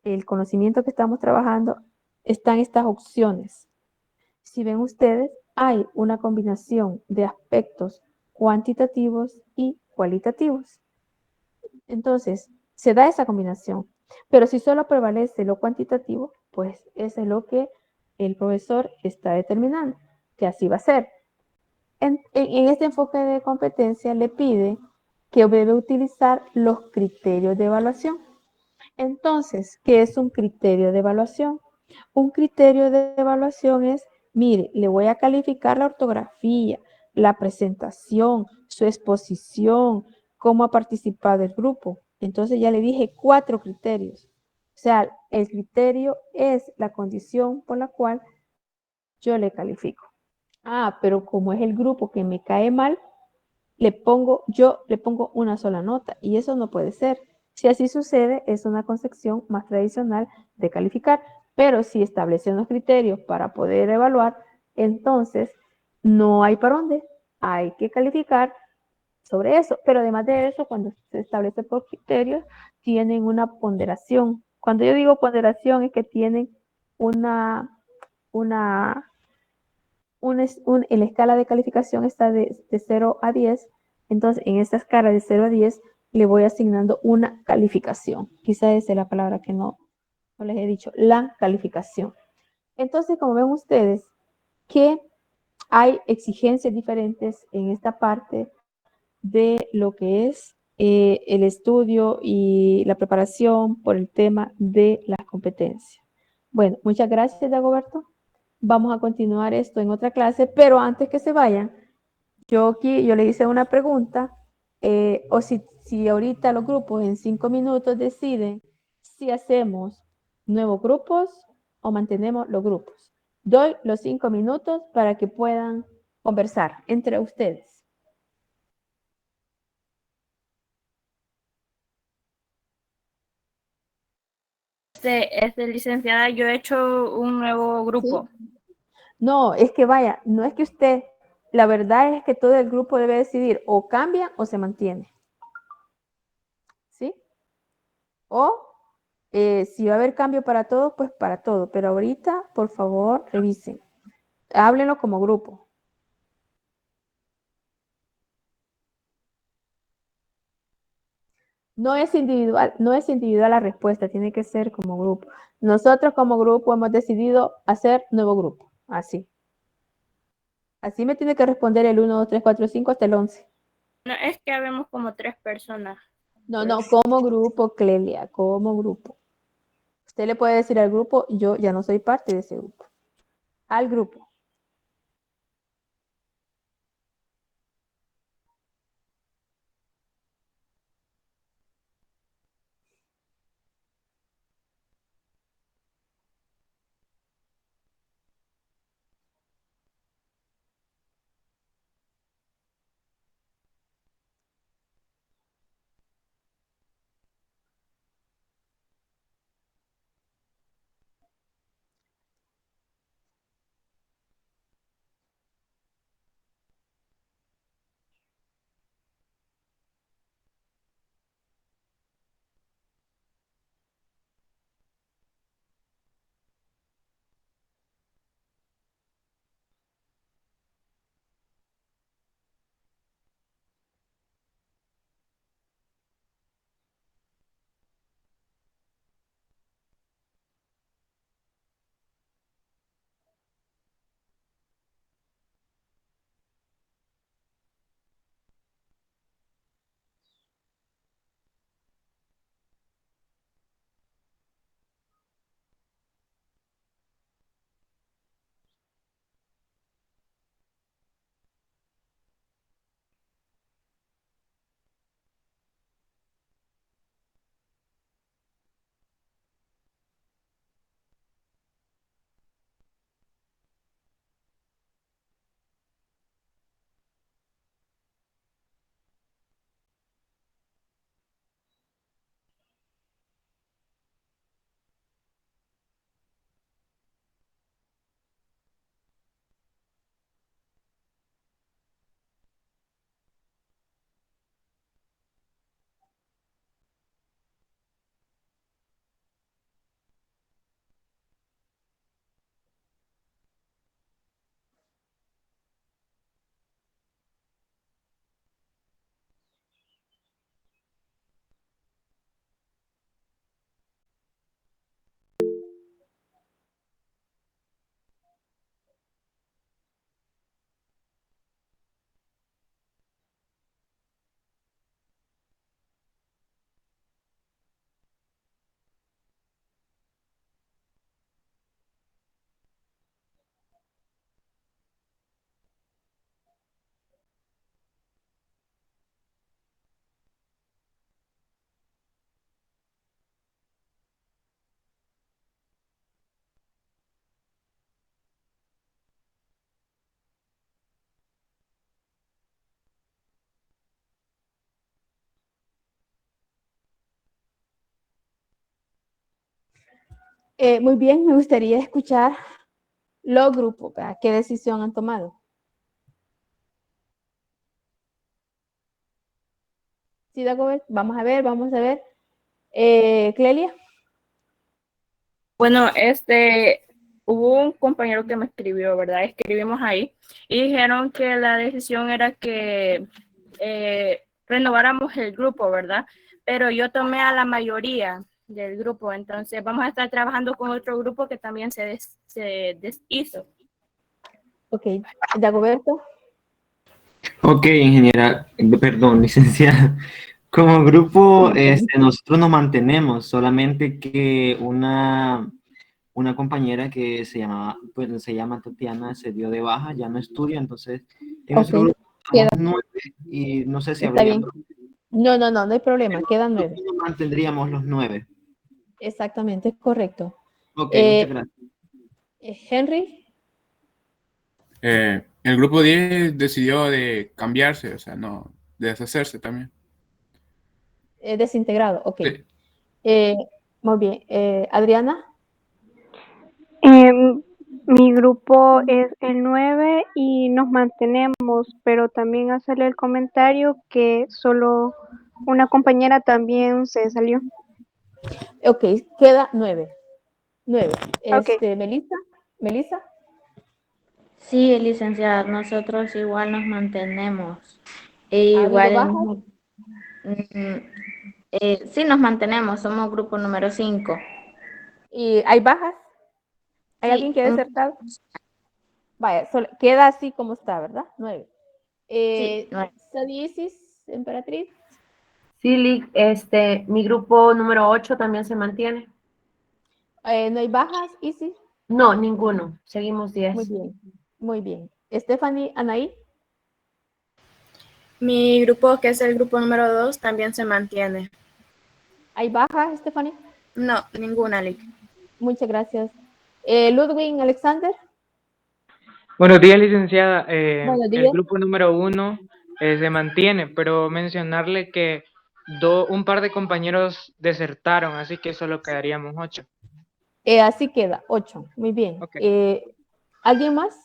el conocimiento que estamos trabajando están estas opciones. Si ven ustedes, hay una combinación de aspectos cuantitativos y cualitativos. Entonces, se da esa combinación. Pero si solo prevalece lo cuantitativo, pues eso es lo que el profesor está determinando, que así va a ser. En este enfoque de competencia le pide que debe utilizar los criterios de evaluación. Entonces, ¿qué es un criterio de evaluación? Un criterio de evaluación es, mire, le voy a calificar la ortografía, la presentación, su exposición, cómo ha participado el grupo. Entonces ya le dije 4 criterios. O sea, el criterio es la condición por la cual yo le califico. Ah, pero como es el grupo que me cae mal, yo le pongo una sola nota y eso no puede ser. Si así sucede, es una concepción más tradicional de calificar, pero si establecen los criterios para poder evaluar, entonces no hay para dónde, hay que calificar sobre eso. Pero además de eso, cuando se establece por criterios, tienen una ponderación. Cuando yo digo ponderación es que tienen una en la escala de calificación está de 0 a 10, entonces en esta escala de 0 a 10 le voy asignando una calificación. Quizá esa es la palabra que no les he dicho, la calificación. Entonces, como ven ustedes, que hay exigencias diferentes en esta parte de lo que es el estudio y la preparación por el tema de las competencias. Bueno, muchas gracias, Dagoberto. Vamos a continuar esto en otra clase, pero antes que se vayan, yo le hice una pregunta, o si ahorita los grupos en 5 minutos deciden si hacemos nuevos grupos o mantenemos los grupos. Doy los 5 minutos para que puedan conversar entre ustedes. Licenciada, yo he hecho un nuevo grupo. ¿Sí? No, es que vaya, no es que usted, la verdad es que todo el grupo debe decidir o cambia o se mantiene. ¿Sí? O si va a haber cambio para todos, pues para todo. Pero ahorita, por favor, revisen. Háblenlo como grupo. No es individual la respuesta, tiene que ser como grupo. Nosotros como grupo hemos decidido hacer nuevo grupo, así. Así me tiene que responder el 1, 2, 3, 4, 5 hasta el 11. No, es que habemos como 3 personas. No, como grupo, Clelia, como grupo. Usted le puede decir al grupo, yo ya no soy parte de ese grupo. Al grupo. Muy bien, me gustaría escuchar los grupos, ¿verdad? ¿Qué decisión han tomado? Sí, Dagoberto, vamos a ver. Clelia. Bueno, hubo un compañero que me escribió, ¿verdad? Escribimos ahí y dijeron que la decisión era que renováramos el grupo, ¿verdad? Pero yo tomé a la mayoría del grupo, entonces vamos a estar trabajando con otro grupo que también se deshizo. Ok, Dagoberto. Ok, ingeniera, perdón, licenciada. Como grupo, nosotros nos mantenemos, solamente que una compañera que se llama Tatiana se dio de baja, ya no estudia, entonces en nuestro grupo Queda. somos 9 y no sé si Está habría. bien. No hay problema, quedan 9. Mantendríamos los 9. Exactamente, es correcto. Ok, muchas gracias. Henry. El grupo 10 decidió de cambiarse, o sea, no, de deshacerse también. Desintegrado, ok. Sí. Muy bien. Adriana. Mi grupo es el 9 y nos mantenemos, pero también hacerle el comentario que solo una compañera también se salió. Ok, queda 9. 9. Okay. Melissa. Sí, licenciada, nosotros igual nos mantenemos. ¿Ha Igual habido bajas? sí, nos mantenemos, somos grupo número 5. ¿Y hay bajas? ¿Hay alguien que ha desertado? Vaya, queda así como está, ¿verdad? 9. Sí, 9. Sadisis, Emperatriz. Sí, mi grupo número 8 también se mantiene. ¿No hay bajas, Isis? No, ninguno. Seguimos 10. Muy bien. Stephanie, Anaí. Mi grupo, que es el grupo número 2, también se mantiene. ¿Hay bajas, Stephanie? No, ninguna, Lick. Muchas gracias. Ludwig, Alexander. Buenos días, licenciada. Buenos días. El grupo número 1 se mantiene, pero mencionarle que un par de compañeros desertaron, así que solo quedaríamos 8. Así queda, 8. Muy bien. Okay. ¿Alguien más?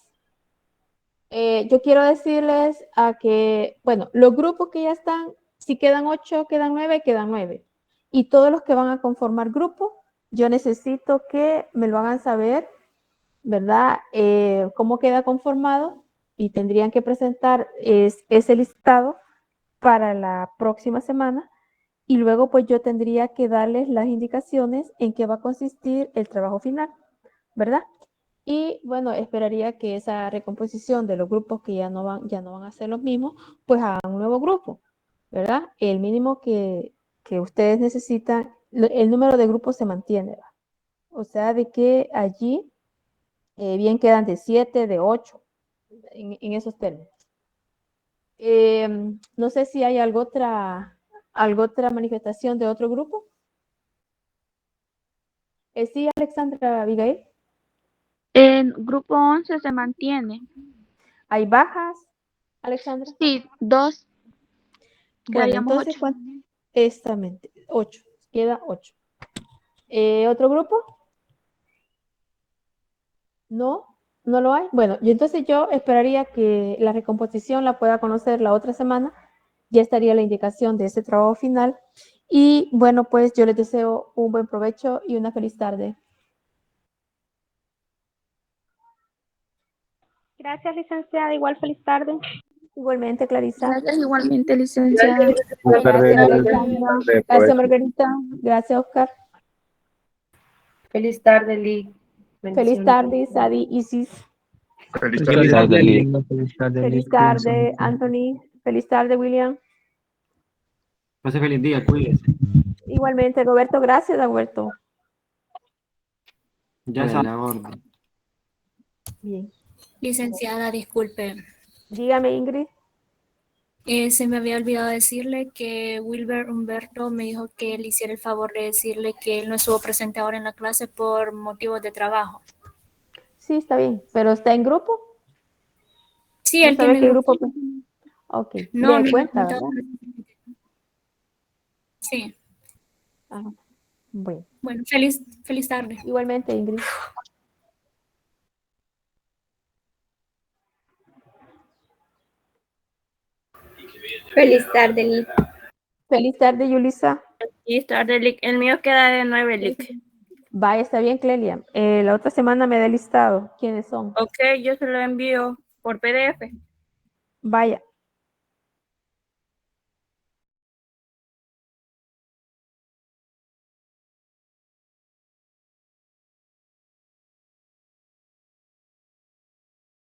Yo quiero decirles que, bueno, los grupos que ya están, si quedan 8, quedan 9, quedan 9. Y todos los que van a conformar grupo, yo necesito que me lo hagan saber, ¿verdad? Cómo queda conformado y tendrían que presentar ese listado para la próxima semana y luego pues yo tendría que darles las indicaciones en qué va a consistir el trabajo final, ¿verdad? Y bueno, esperaría que esa recomposición de los grupos que ya no van a ser los mismos, pues hagan un nuevo grupo, ¿verdad? El mínimo que ustedes necesitan, el número de grupos se mantiene, ¿verdad? O sea, de que allí bien quedan de 7, de 8, en esos términos. No sé si hay alguna otra manifestación de otro grupo. Sí, Alexandra Abigail. En grupo 11 se mantiene. ¿Hay bajas, Alexandra? Sí, 2. Bueno, entonces, exactamente, 8. Queda 8. ¿Otro grupo? ¿No? ¿No lo hay? Bueno, y entonces yo esperaría que la recomposición la pueda conocer la otra semana. Ya estaría la indicación de ese trabajo final. Y bueno, pues yo les deseo un buen provecho y una feliz tarde. Gracias, licenciada. Igual feliz tarde. Igualmente, Clarisa. Gracias, igualmente, licenciada. Gracias, Alexandra. Gracias, Margarita. Gracias, Oscar. Feliz tarde, Lee. Feliz tarde, Sadi, Isis. Feliz tarde, Lee. Feliz tarde, Anthony. Feliz tarde, William. Pase feliz día, cuídese. Igualmente, Roberto. Gracias, Roberto. Ya está la orden. Bien. Licenciada, disculpe. Dígame, Ingrid. Se me había olvidado decirle que Wilber Humberto me dijo que le hiciera el favor de decirle que él no estuvo presente ahora en la clase por motivos de trabajo. Sí, está bien. ¿Pero está en grupo? Sí, ¿No él sabe tiene qué grupo. grupo? Ok. No, Le no me cuenta, contaba. ¿verdad? Sí. Ajá. Bueno, Bueno, feliz tarde. igualmente, Ingrid. Feliz tarde, Lick. Feliz tarde, Yulisa. Feliz tarde, Lick. El mío queda de 9, Lick. Vaya, está bien, Clelia. La otra semana me da el listado. ¿Quiénes son? Ok, yo se lo envío por PDF. Vaya,